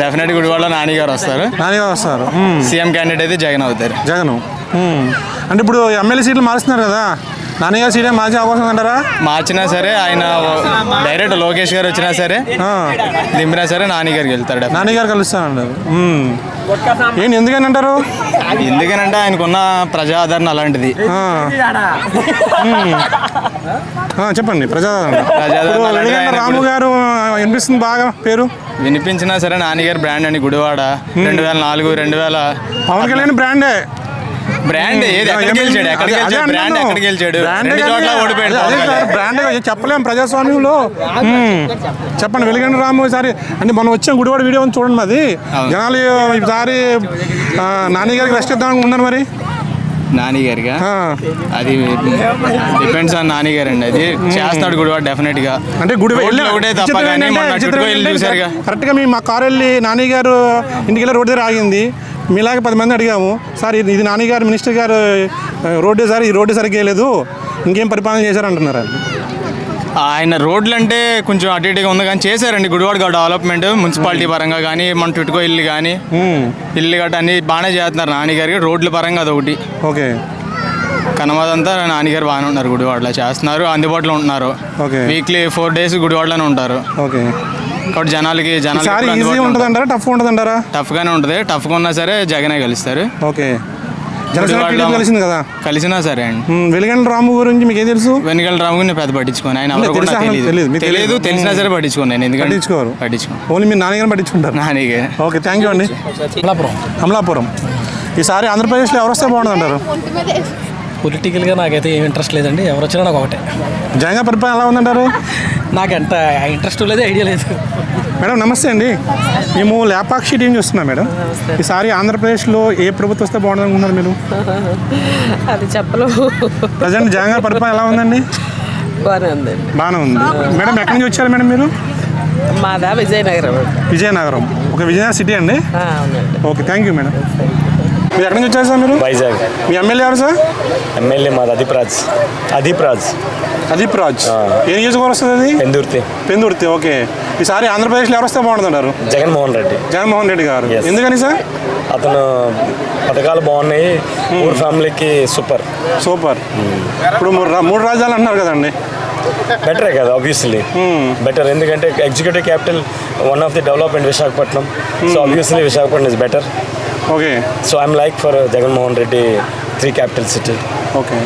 డెఫినెట్ గుడివాడలో నాని గారు వస్తారు. సీఎం క్యాండిడేట్ అయితే జగన్ అవుతారు. జగన్. అంటే ఇప్పుడు ఎమ్మెల్యే సీట్లు మారుస్తున్నారు కదా, నాన్నగారు సీటే మార్చే అవకాశం అంటారా? మార్చినా సరే ఆయన డైరెక్ట్ లోకేష్ గారు వచ్చినా సరే దింపినా సరే నాని గారికి వెళ్తాడు. నాని గారు కలుస్తానంటారు. ఏంటి, ఎందుకని అంటారు? ఎందుకనంటే ఆయనకున్న ప్రజా ఆదరణ అలాంటిది. చెప్పండి. రాము గారు వినిపిస్తుంది బాగా పేరు. వినిపించినా సరే నాన్నగారు బ్రాండ్ అండి. గుడివాడ 2004 2000 పవన్ కళ్యాణ్ బ్రాండ్ ఏది ఎక్కడ గెలిచాడు? రెండు చోట్ల ఓడిపోయాడు. బ్రాండ్ చెప్పలేం ప్రజాస్వామ్యంలో. చెప్పండి. వెలిగండ రాము ఈసారి అంటే మనం వచ్చాం గుడివాడ వీడియో చూడండి. మాది జనాలు ఈసారి నాని గారికి రెస్ట్ ఇద్దామని ఉన్నారు. మరి నాని గారిగా అది డిపెండ్స్ ఆన్ నాని గారు అండి. అది చేస్తాడు గుడివాడ డెఫినెట్ గా. అంటే ఒకటే తప్ప కానీ చూసారుగా కరెక్ట్ గా మా కారు వెళ్ళి నాని గారు ఇంటికి వెళ్ళి రోడ్డు దగ్గర ఆగింది. మీలాగా 10 మంది అడిగాము, సార్ ఇది నాని గారు మినిస్టర్ గారు రోడ్డే సార్, ఈ రోడ్డు సరిగ్గా లేదు, ఇంకేం పరిపాలన చేశారంటున్నారు. ఆయన రోడ్లు అంటే కొంచెం అటు ఇటుగా ఉంది కానీ చేశారండి గుడివాడ డెవలప్మెంట్. మున్సిపాలిటీ పరంగా కానీ మన టుట్టుకో ఇల్లు కానీ ఇల్లు గట్ట అన్ని బాగానే చేస్తున్నారు నాన్నగారికి. రోడ్ల పరంగా అదొకటి. ఓకే, కనమదంతా నాన్నగారు బాగానే ఉన్నారు. గుడివాడలో చేస్తున్నారు, అందుబాటులో ఉంటున్నారు. వీక్లీ 4 days గుడివాడలోనే ఉంటారు. ఓకే, కాబట్టి జనాలకి టఫ్ గానే ఉంటుంది. టఫ్ గా ఉన్నా సరే జగనే గెలుస్తారు. ఓకే, కలిసింది కదా. కలిసినా సరే అండి. వెలిగండ రాము గురించి మీకు ఏం తెలుసు? వెనుగల రాము గురించి పెద్ద పట్టించుకోను. ఆయన తెలియదు, తెలిసినా సరే పట్టించుకోను నేను. ఎందుకంటే పట్టించుకోను. ఓన్లీ మీరు నాన్నగారిని పట్టించుకుంటారు. నాన్నగారు. ఓకే, థ్యాంక్ యూ అండి. అమలాపురం. ఈసారి ఆంధ్రప్రదేశ్లో ఎవరు వస్తే బాగుంటుంది అంటారు? పొలిటికల్గా నాకైతే ఏం ఇంట్రెస్ట్ లేదండి. ఎవరు వచ్చినా నాకు ఒకటే. జగన్ పరిపాలన ఎలా ఉందంటారు? నాకు ఎంత ఇంట్రెస్ట్ లేదు, ఐడియా లేదు. మేడం నమస్తే అండి. మేము లేపాక్షి టీం చూస్తున్నాం మేడం. ఈసారి ఆంధ్రప్రదేశ్లో ఏ ప్రభుత్వం వస్తే బాగుంటుంది అనుకుంటున్నారు మీరు? అది చెప్పలేము. ప్రజెంట్ జగన్ గారి పరిపాలన ఎలా ఉందండి? బాగానే ఉంది. బాగానే ఉంది. మేడం ఎక్కడి నుంచి వచ్చారు మేడం మీరు? మాదా విజయనగరం. విజయనగరం. ఓకే, విజయనగరం సిటీ అండి. Okay, thank you madam. మీరు ఎక్కడి నుంచి వచ్చారు సార్? మీరు వైజాగ్. మీ ఎమ్మెల్యే ఎవరు సార్? ఎమ్మెల్యే మాది అదీప్ రాజ్. ఏ నియోజకవర్గం వస్తుంది అది? పెందుర్తి. ఓకే, ఈసారి ఆంధ్రప్రదేశ్లో ఎవరు వస్తే బాగుంటుంది అంటారు? జగన్మోహన్ రెడ్డి గారు. ఎందుకని సార్? అతను పథకాలు బాగున్నాయి, ఊరు ఫ్యామిలీకి సూపర్. ఇప్పుడు 3 రాజ్యాలు అంటున్నారు కదండి. బెటరే కదా, ఆబ్వియస్లీ బెటర్. ఎందుకంటే executive capital one of the development Visakhapatnam. So obviously Visakhapatnam is better. Okay, so I'm like for Jaganmohan Reddy 3 capital city. Okay,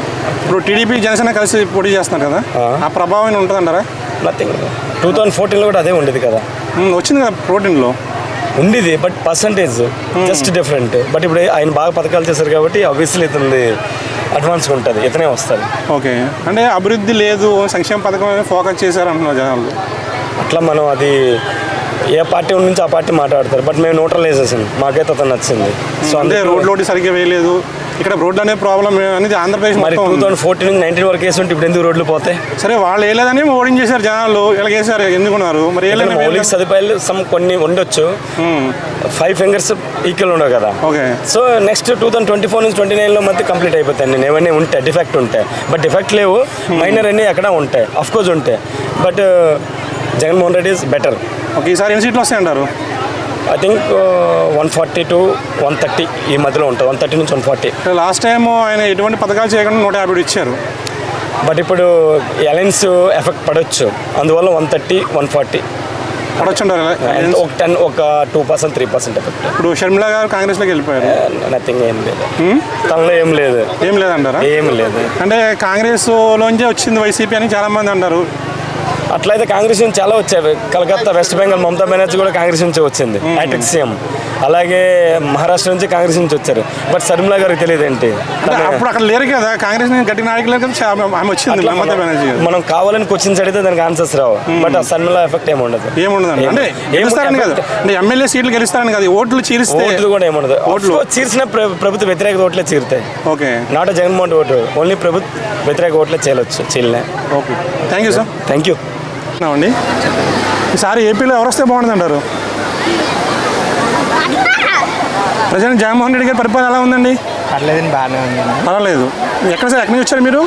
ఇప్పుడు టీడీపీ జనసేన కలిసి పోటీ చేస్తున్నారు కదా, ఆ ప్రభావం ఉంటుంది అంటారా? నథింగ్. 2014లో కూడా అదే ఉండేది కదా. వచ్చింది కదా 14లో ఉండేది, but percentage just different. But ఇప్పుడు ఆయన బాగా పథకాలు చేశారు కాబట్టి ఆబ్వియస్లీ ఇతుంది అడ్వాన్స్గా ఉంటుంది, ఇతనే వస్తుంది. ఓకే, అంటే అభివృద్ధి లేదు, సంక్షేమ పథకం ఫోకస్ చేశారు అంటున్నారు జనాలు. అట్లా మనం అది ఏ పార్టీ నుంచి ఆ పార్టీ మాట్లాడతారు, బట్ మేము న్యూట్రల్ వేసేసాం, మాకైతే అతను నచ్చింది. సో అంటే రోడ్లు సరిగ్గా వేయలేదు ఇక్కడ, రోడ్లు అనే ప్రాబ్లం అనేది ఆంధ్రప్రదేశ్ మరి 2014 నుంచి 19 వరకు వేసి ఉంటే ఇప్పుడు ఎందుకు రోడ్లు పోతాయి? సరే, వాళ్ళు వేయలేదని ఓడించేశారు జనాలు, ఇలా వేసారు ఎందుకున్నారు మరి? మౌలిక సదుపాయాలు కొన్ని ఉండొచ్చు, 5 ఫింగర్స్ ఈక్వల్ ఉండవు కదా. ఓకే, సో నెక్స్ట్ 2024 నుంచి 29లో మధ్య కంప్లీట్ అయిపోతాయి. నేను ఏమైనా ఉంటాయి డిఫెక్ట్ ఉంటాయి, బట్ డిఫెక్ట్ లేవు, మైనర్ అన్నీ ఎక్కడ ఉంటాయి, అఫ్కోర్స్ ఉంటాయి, but Jaganmohan Reddy is better. Okay, ఈసారి ఎన్ని సీట్లు వస్తాయంటారు? ఐ థింక్ 140 to 130 ఈ మధ్యలో ఉంటుంది, 130 నుంచి 140. లాస్ట్ టైం ఆయన ఎటువంటి పథకాలు చేయకుండా 150 ఇచ్చారు, బట్ ఇప్పుడు అలయన్స్ ఎఫెక్ట్ పడవచ్చు, అందువల్ల 130, 140 పడవచ్చు. ఒక 10, ఒక 2%, 3% ఎఫెక్ట్. ఇప్పుడు షర్మిల గారు కాంగ్రెస్లోకి వెళ్ళిపోయారు, నథింగ్, ఏం లేదు తనలో, ఏం లేదంటారా? ఏం లేదు, అంటే కాంగ్రెస్లోంచే వచ్చింది వైసీపీ అని చాలామంది అంటారు. అట్లయితే కాంగ్రెస్ నుంచి చాలా వచ్చాయి. కలకత్తా, వెస్ట్ బెంగాల్ మమతా బెనర్జీ కూడా కాంగ్రెస్ నుంచి వచ్చింది, హ్యాట్రిక్ సీఎం. అలాగే మహారాష్ట్ర నుంచి కాంగ్రెస్ నుంచి వచ్చారు, బట్ శర్మిలా గారికి తెలియదు ఏంటి, అప్పుడు అక్కడ లేరు కదా కాంగ్రెస్ గట్టి నాయకులు కదా, ఆమె వచ్చింది మమతా బెనర్జీ. మనం కావాలని క్వశ్చన్స్ అడిగితే దానికి ఆన్సర్స్ రావు, బట్ ఆ శర్మిలా ఎఫెక్ట్ ఏముండదు. అంటే గెలుస్తారని కదా, అంటే ఎమ్మెల్యే సీట్లు గెలుస్తారని కదా, ఓట్లు చీరిస్తే ఓట్లు కూడా ఏముండదు. ఓట్లు చీర్చిన ప్రభుత్వ వ్యతిరేక ఓట్లే చీరుతాయి. Okay, not Jaganmohan vote, only ప్రభుత్వ వ్యతిరేక ఓట్లే చీలనే. Okay, thank you sir. Thank you అండి. ఈసారి ఏపీలో ఎవరు వస్తే బాగుంటుంది అంటారు? ప్రజెంట్ జగన్మోహన్ రెడ్డి గారి పరిపాలన ఎలా ఉందండి? పర్లేదండి, బాగానే ఉందండి. పర్వాలేదు. ఎక్కడ సార్, ఎక్కడి నుంచి వచ్చారు మీరు?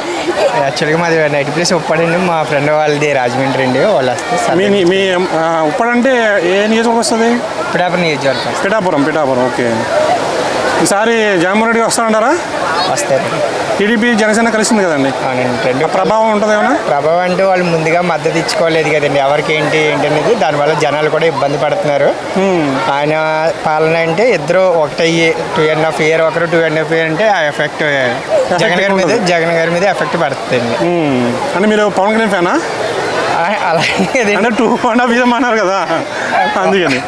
యాక్చువల్గా మాది నైట్ ప్లేస్ ఉప్పాడండి, మా ఫ్రెండ్ వాళ్ళది రాజమండ్రి అండి, వాళ్ళు వస్తే. మీ ఉప్పాడంటే ఏ నియోజకవర్గం వస్తుంది? పిఠాపురం నియోజకవర్గం. పిఠాపురం. ఓకే, ఈసారి జగన్మోహన్ రెడ్డి వస్తారంటారా? వస్తారు. టీడీపీ జనసేన కలిసింది కదండి, అవునండి. ప్రభావం ఉంటుంది ఏమన్నా? ప్రభావం అంటే వాళ్ళు ముందుగా మద్దతు ఇచ్చుకోలేదు కదండి, ఎవరికి ఏంటి అనేది, దానివల్ల జనాలు కూడా ఇబ్బంది పడుతున్నారు. ఆయన పాలన అంటే ఇద్దరు ఒకటయ్యి 2.5 years, ఒకరు 2.5 years అంటే ఆ ఎఫెక్ట్ జగన్ గారి మీద ఎఫెక్ట్ పడుతుంది. అంటే మీరు పవన్ కళ్యాణ్ ఫ్యానా? అలాగే 2.5 years అన్నారు కదా, అందుకని.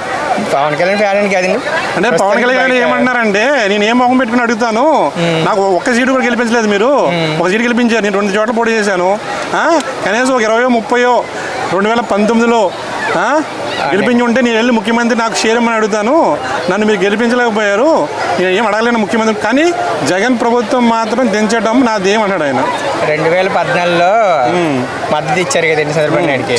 పవన్ కళ్యాణ్ ఫ్యాన్ అని కదండి. అంటే పవన్ కళ్యాణ్ ఏమన్నారంటే, నేను ఏం మొహం పెట్టుకుని అడుగుతాను, నాకు ఒక్క సీటు కూడా గెలిపించలేదు, మీరు ఒక సీటు గెలిపించారు, నేను 2 చోట్ల పోటీ చేశాను, కనీసం ఒక 20-30 2019లో గెలిపించి ఉంటే నేను వెళ్ళి ముఖ్యమంత్రి నాకు షేర్ అని అడుగుతాను, నన్ను మీరు గెలిపించలేకపోయారు, నేను ఏం అడగలేను ముఖ్యమంత్రి. కానీ జగన్ ప్రభుత్వం మాత్రం దించడం నాదేమన్నాడు ఆయన. 2014లో మద్దతు ఇచ్చారు కదండి చంద్రబాబు నాయుడుకి,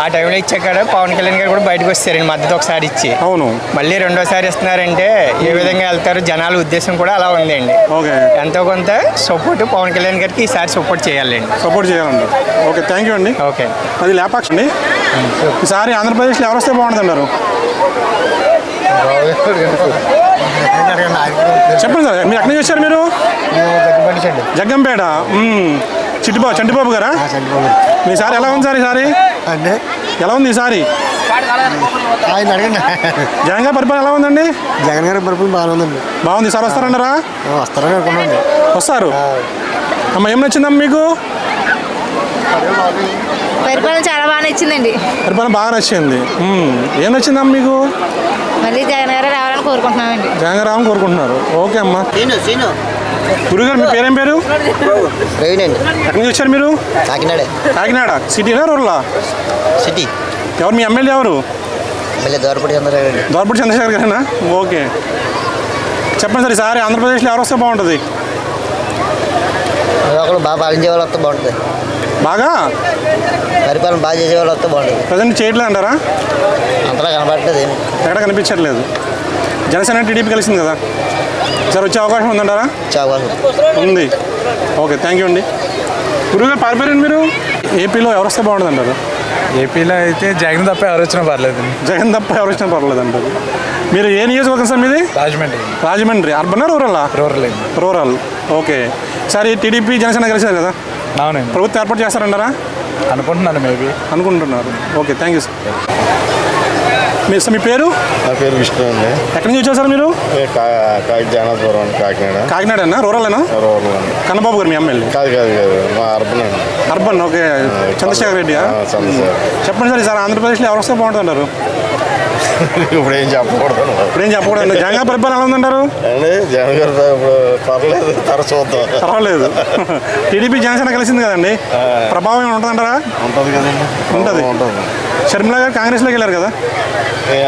ఆ టైంలో ఇచ్చాక పవన్ కళ్యాణ్ గారు కూడా బయటకు వస్తారండి మద్దతు ఒకసారి ఇచ్చి. అవును, మళ్ళీ రెండోసారి ఇస్తున్నారంటే ఏ విధంగా వెళ్తారు జనాల ఉద్దేశం కూడా అలా ఉందండి. ఎంతో కొంత సపోర్ట్ పవన్ కళ్యాణ్ గారికి ఈసారి సపోర్ట్ చేయాలండి. ఓకే, థ్యాంక్ యూ అండి. ఓకే, అది లేపాక్ష అండి. ఈసారి ఆంధ్రప్రదేశ్లో ఎవరు వస్తే బాగుంటుంది అంటారు? చెప్పండి సార్, మీరు ఎక్కడి నుంచి వచ్చారు? మీరు జగ్గంపేట. చంటిబాబు గారా? ఈసారి ఎలా ఉంది సార్? ఈసారి ఎలా ఉంది? ఈసారి జగన్ గారి పరిపాలన ఎలా ఉందండి? జగన్ గారి పరిపాలన బాగుందండి. బాగుంది. ఈసారి వస్తారంటారా? వస్తారని అనుకున్నాండి. వస్తారు. అమ్మ, ఏం నచ్చిందమ్మ మీకు? పరిపాలన చాలా బాగా నచ్చిందండి. పరిపాలన బాగా నచ్చింది. ఏం నచ్చిందమ్మ మీకు? మళ్ళీ జగన్ గారు రావాలని కోరుకుంటున్నామండి. జగన్ గారు రావాలని కోరుకుంటున్నారు. ఓకే అమ్మా. గురుగారు, మీ పేరేం పేరు? ప్రవీణ్ అండి. ఎక్కడి నుంచి వచ్చారు మీరు? కాకినాడ. సిటీనా రూరలా? సిటీ. ఎవరు మీ ఎమ్మెల్యే? ఎవరు? దోరపూడి చంద్రశేఖర్ గారేనా? ఓకే, చెప్పండి సార్, ఈసారి ఆంధ్రప్రదేశ్లో ఎవరు వస్తే బాగుంటుంది? బాగా పాలించే వాళ్ళు వస్తే బాగుంటుంది. బాగా పరిపాలన బాగా చేసే వాళ్ళు వస్తే బాగుంటుంది. ప్రజెంట్ చేయట్లేదు అంటారా? అంతలా కనపడట్లేదు, ఎక్కడ కనిపించట్లేదు. జనసేన టీడీపీ కలిసింది కదా, సార్ వచ్చే అవకాశం ఉందంటారా? ఉంది. ఓకే, థ్యాంక్ యూ అండి. గురుగారు, పారిపోయారండి మీరు? ఏపీలో ఎవరు వస్తే బాగుంటుంది అంటారు? ఏపీలో అయితే జగన్ తప్ప ఎవరు వచ్చినా పర్లేదు. జగన్ తప్ప ఎవరు వచ్చినా పర్లేదు అంటారు. మీరు ఏ నియోజకవర్గం సార్ మీది? రాజమండ్రి. అర్బనా రూరలా? Rural. Okay, sir TDP Janasena కలిసారు కదా, అవునండి. ప్రభుత్వం ఏర్పాటు చేస్తారంటారా? అనుకుంటున్నాను, మేబీ అనుకుంటున్నారు. Okay, thank you sir. మీ పేరు? నా పేరు విష్ణు అండి. ఎక్కడి నుంచి వచ్చారు సార్ మీరు? జానాపురం, కాకినాడ. కాకినాడనా? రూరలేనా? రూరల్. కన్నబాబు గారు మీ ఎమ్మెల్యే? కాదు, మా అర్బన్ అండి. అర్బన్. ఓకే, చంద్రశేఖర్ రెడ్డి. చెప్పండి సార్, ఈసారి ఆంధ్రప్రదేశ్లో ఎవరు వస్తే బాగుంటుంది అంటారు? ఇప్పుడు ఏం చెప్పకూడదు. ఇప్పుడేం చెప్పకూడదు. జగన్ గారి పరిపాలన ఎలా ఉందంటారు? అండి జగన్ గారు ఇప్పుడు పర్లేదు, తర్వాత చూద్దాం. పర్వాలేదు. టీడీపీ జనసేన కలిసింది కదండి, ప్రభావం ఏమైనా ఉంటుందంటారా? ఉంటుంది కదండి, ఉంటుంది. షర్మిల గారు కాంగ్రెస్లోకి వెళ్ళారు కదా,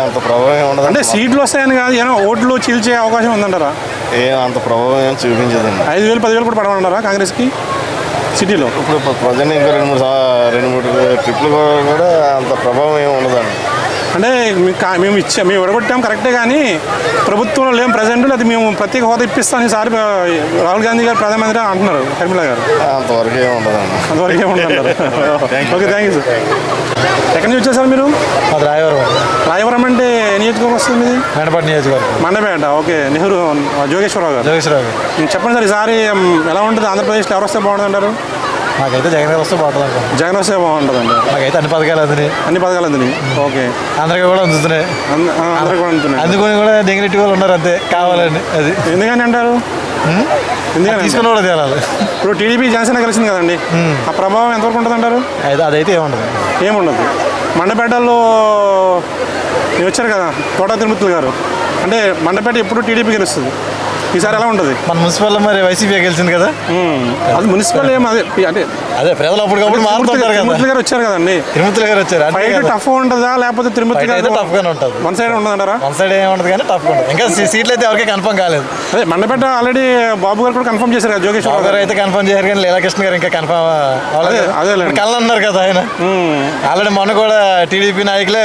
అంత ప్రభావం ఉండదు. అంటే సీట్లు వస్తాయని కాదు, ఏమో ఓట్లు చీల్చే అవకాశం ఉందంటారా? అంత ప్రభావం ఏం చూపించదండి. 5,000 10,000 కూడా పడమంటారా కాంగ్రెస్కి సిటీలో? ఇప్పుడు ప్రజెంట్ ఇంకా 2-3 ట్రిప్లు కూడా అంత ప్రభావం ఏమి ఉండదండి. అంటే మేము విడగొట్టాం కరెక్టే, కానీ ప్రభుత్వంలో లేం ప్రజెంట్, అది మేము ప్రత్యేక హోదా ఇప్పిస్తాం ఈసారి రాహుల్ గాంధీ గారు ప్రధానమంత్రి అంటున్నారు షర్మిల గారు. అంతవరకు ఏమి ఉండదండి. అంతవరకు ఏమి ఉండదు. Okay, thank you sir. ఎక్కడి నుంచి వచ్చారు మీరు? రాయవరం అంటే నియోజకవర్గం వస్తుంది మీది? మండపేట నియోజకవర్గం. మండపేట, ఓకే. నెహ్రూ జోగేశ్వరరావు గారు. చెప్పండి సార్, ఈసారి ఎలా ఉంటుంది ఆంధ్రప్రదేశ్లో? ఎవరు వస్తే బాగుంటుంది అంటారు? నాకైతే జగన్ గారు వస్తే బాగుంటుంది. జగన్ వస్తే బాగుంటుంది అండి. నాకైతే అన్ని పథకాలు అందుతున్నాయి. ఓకే. అందరికీ కూడా అందుతున్నాయి. అందరికీ కూడా అందుతున్నాయి. అందుకొని కూడా నెగిటివ్ వాళ్ళు ఉన్నారు అంతే, కావాలండి. అది ఎందుకని అంటారు? ఎందుకని తీసుకుని కూడా తేలాలి. ఇప్పుడు టీడీపీ జనసేన కలిసింది కదండి, ఆ ప్రభావం ఎంతవరకు ఉంటుంది అంటారు? అదైతే ఏముండదు. మండపేటలో వచ్చారు కదా తోట తిరుమతులు గారు, అంటే మండపేట ఎప్పుడు టీడీపీ గెలుస్తుంది, ఈసారి ఎలా ఉంటుంది? మన మున్సిపల్ మరి వైసీపీ గెలిచింది కదా, అది మున్సిపల్ ఏం అదే ప్రజలు అప్పటికప్పుడు మారుతుంటారు కదా. తిరుమతులు గారు వచ్చారు కదండి, ఫైట్ టఫ్ ఉంటుందా లేకపోతే తిరుమతి గారు టఫ్ గానే ఉంటుంది? వన్ సైడ్ ఉండదంటారా? వన్ సైడ్ ఏమి ఉండదు కానీ టఫ్ ఉంటుంది. ఇంకా సీట్లు అయితే ఎవరికి కన్ఫర్మ్ కాలేదు. అదే మండపేట ఆల్రెడీ బాబు గారు కూడా కన్ఫర్మ్ చేశారు కదా, జోగేశ్వర గారు అయితే కన్ఫర్మ్ చేశారు కానీ లీలాకృష్ణ గారు ఇంకా కన్ఫర్మ్ అదే కళ్ళు అన్నారు కదా ఆయన. ఆల్రెడీ మొన్న కూడా టీడీపీ నాయకులే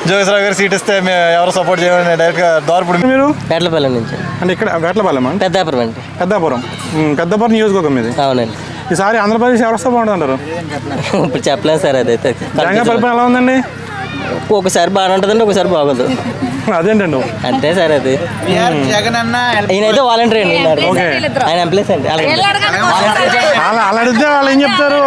జోగేశ్వరరావు గారు సీట్ ఇస్తే మేము ఎవరు సపోర్ట్ చేయమని డైరెక్ట్ గా దోరపుడు. మీరు వేట్లపాలెం నుంచి అంటే ఇక్కడ వేట్లపాలెం పెద్దాపురం అండి. పెద్దాపురం నియోజకవర్గం ఇది. అవునండి. ఈసారి ఆంధ్రప్రదేశ్ ఎవరు వస్తే బాగుంటుంది అంటారు? ఇప్పుడు చెప్పలేదు సార్, అదైతే. జగన్ పరిపాలన ఎలా ఉందండి? ఒకసారి బాగానే ఉంటుందండి, ఒకసారి బాగోదు. అదేంటండి అంతే సార్. అది ఈయనైతే వాలంటీర్ అండి, ఆయన ఎంప్లాయీస్ అండి. అలా అడిగితే వాళ్ళు ఏం చెప్తారు?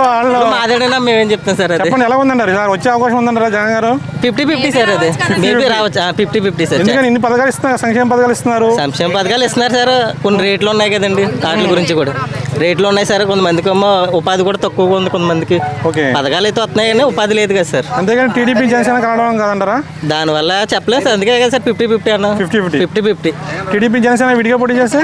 మాదేడైనా మేమేం చెప్తాం సార్. అది చెప్పండి, ఎలా ఉందంటారు ఈసారి వచ్చే అవకాశం ఉందంటారా జగన్ గారు? 50-50 సార్. అది మేబీ రావచ్చు. 50-50 సార్. ఎందుకని ఇన్ని పథకాలు ఇస్తున్నారు, సంక్షేమ పథకాలు ఇస్తున్నారు? సంక్షేమ పథకాలు ఇస్తున్నారు సార్. కొన్ని రేట్లు ఉన్నాయి కదండి, వాటి గురించి కూడా రేట్లు ఉన్నాయి సార్. కొంతమందికి ఏమో ఉపాధి కూడా తక్కువగా ఉంది కొంతమందికి. పథకాలు అయితే వస్తున్నాయి కానీ ఉపాధి లేదు కదా సార్. అంతేగాని టీడీపీ జనసేన కలవడం కదంటారా? దానివల్ల చెప్పలేదు సార్, అందుకే కదా సార్ 50-50 అన్న. 50-50. టీడీపీ జనసేన విడిగా పోటీ చేస్తే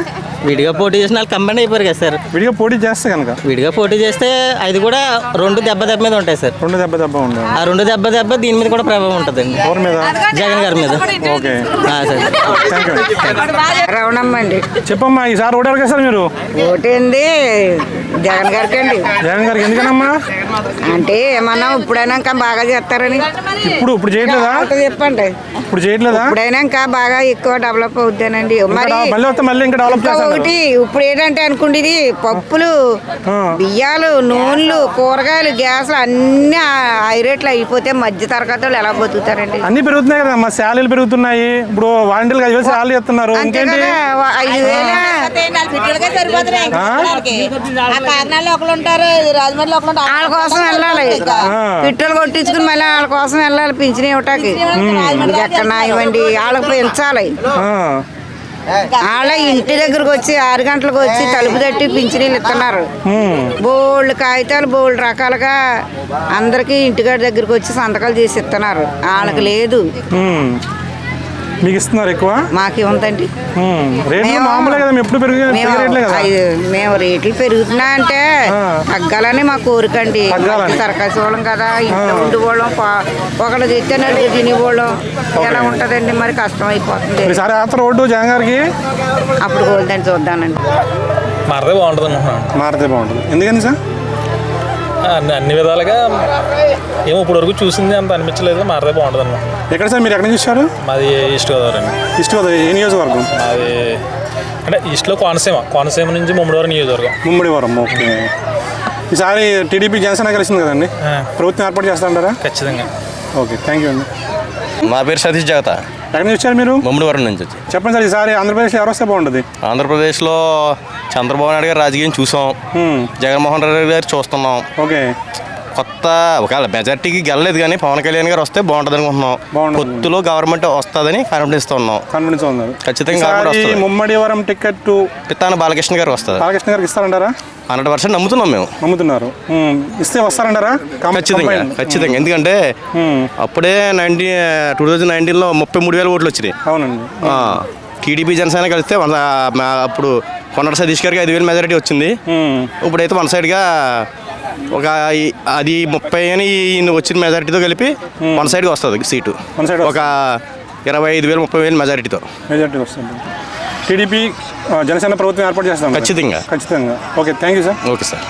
చేసిన వాళ్ళు కంబైన్ అయిపోయారు కదా సార్. విడిగా పోటీ చేస్తే కనుక విడిగా పోటీ చేస్తే అది కూడా 2 దెబ్బ మీద ఉంటాయి సార్. 2 దెబ్బ ఉంటాయి. ఆ 2 దెబ్బ దీని మీద కూడా ప్రభావం ఉంటుందండి. ఎవరి మీద? జగన్ గారి మీద. Okay sir. రవణమ్మండి. చెప్పమ్మా, ఈసారి ఓటు ఎవరికి వేస్తారు మీరు? ఓటేంది జగన్ గారికి అండి. జగన్ గారికి ఎందుకనమ్మా? అంటే ఏమన్నా ఇప్పుడైనా ఇంకా బాగా చేస్తారని. ఇప్పుడు చేయట్లేదా? చెప్పండి. ఇప్పుడు చేయట్లేదా? ఇప్పుడైనా ఇంకా బాగా ఎక్కువ డెవలప్ అవుతానండి. మరి మళ్ళీ ఇంకా డెవలప్ ఒకటి ఇప్పుడు ఏంటంటే అనుకుండేది పప్పులు, బియ్యాలు, నూనెలు, కూరగాయలు, గ్యాస్లు అన్ని హై రేట్లు అయిపోతే మధ్య తరగతి వాళ్ళు ఎలా బతుకుతారండి? అన్ని పెరుగుతున్నాయి కదా, మా శాలరీలు పెరుగుతున్నాయి. ఇప్పుడు వాలంటీర్లు 5,000 శాలరీ ఇస్తున్నారు. ఇంకేంటి 5,000 సరిపోతున్నాయి. కాకినాడలో ఒకళ్ళు ఉంటారు, రాజమండ్రిలో ఒకళ్ళు ఉంటారు. వాళ్ళ కోసం వెళ్ళాలి, పెట్రోల్ కొట్టించుకుని మళ్ళీ వాళ్ళ కోసం వెళ్ళాలి పింఛన్ ఇవ్వటానికి. ఎక్కడ ఇవ్వండి, వాళ్ళకి పెంచాలి. వాళ్ళ ఇంటి దగ్గరకు వచ్చి 6 గంటలకు వచ్చి తలుపు తట్టి పింఛనీళ్ళు ఇస్తున్నారు. బోల్డ్ కాగితాలు బోల్డ్ రకాలుగా అందరికి ఇంటికాడి దగ్గరకు వచ్చి సంతకాలు చేసి ఇస్తున్నారు. వాళ్ళకి లేదు, మీకు ఇస్తున్నారు ఎక్కువ. మాకు ఉందండి. మేము రేట్లు పెరుగుతున్నా అంటే తగ్గాలని మా కోరికండి. సరకాసి వాళ్ళం కదా, ఇంట్లో ఉండిపోవడం, ఒకళ్ళు తెస్తే నలుగురు తినేవాళ్ళం ఎలా ఉంటదండి? మరి కష్టం అయిపోతుంది. రోడ్డు జగన్ గారికి అప్పుడు కోల్దండి, చూద్దానండి. మారితే బాగుంటుంది. మారితే బాగుంటుంది. ఎందుకని సార్? అన్ని విధాలుగా ఏమో ఇప్పుడు వరకు చూసింది అంత అనిపించలేదు. మారితే బాగుంటుంది అన్నమాట. ఎక్కడ సార్ మీరు ఎక్కడ చూసారు? మాది ఈస్ట్ గోదావరి అండి. ఈస్ట్ గోదావరి ఏ నియోజకవర్గం? అది అంటే ఈస్ట్లో కోనసీమ నుంచి ముమ్మడివరం నియోజకవర్గం. ముమ్మడివరం, ఓకే. ఈసారి టీడీపీ జనసేన కలిసింది కదండి, ప్రభుత్వం ఏర్పాటు చేస్తారంటారా? ఖచ్చితంగా. ఓకే, థ్యాంక్ యూ అండి. నా పేరు సతీష్ జగత. ఎక్కడ నుంచి వచ్చారు మీరు? ముమ్మడివరం నుంచి వచ్చి. చెప్పండి సార్, ఈసారి ఆంధ్రప్రదేశ్లో ఎవరు వస్తే బాగుంటుంది? ఆంధ్రప్రదేశ్లో చంద్రబాబు నాయుడు గారు రాజకీయం చూసాం, జగన్మోహన్ రెడ్డి గారు చూస్తున్నాం. ఓకే. కొత్త ఒకవేళ మెజార్టీకి గెలలేదు కానీ పవన్ కళ్యాణ్ గారు వస్తే బాగుంటుంది అనుకుంటున్నాం. పొత్తులో గవర్నమెంట్ వస్తుందని కాన్ఫిడెన్స్ ఉన్నాం. కాన్ఫిడెన్స్ ఉన్నారు. ఖచ్చితంగా గవర్నమెంట్ వస్తుంది. ముమ్మడివరం టికెట్ పితాన బాలకృష్ణ గారు వస్తారు. బాలకృష్ణ గారికి ఇస్తారంటారా? 100% నమ్ముతున్నాం మేము. నమ్ముతున్నారు. ఇస్తే వస్తారంటారా? ఖచ్చితంగా ఎందుకంటే అప్పుడే 2019లో 33,000 ఓట్లు వచ్చినాయి. అవునండి. టీడీపీ జనసేన కలిస్తే అప్పుడు కొండ సతీష్ గారికి 5,000 మెజారిటీ వచ్చింది. ఇప్పుడైతే వన్ సైడ్గా ఒక అది 30 అని వచ్చిన మెజారిటీతో కలిపి వన్ సైడ్గా వస్తుంది సీటు. ఒక 25,000 30,000 మెజారిటీ వస్తుంది. టీడీపీ జనసేన ప్రభుత్వం ఏర్పాటు చేస్తాం. ఖచ్చితంగా. Okay, thank you sir. Okay sir.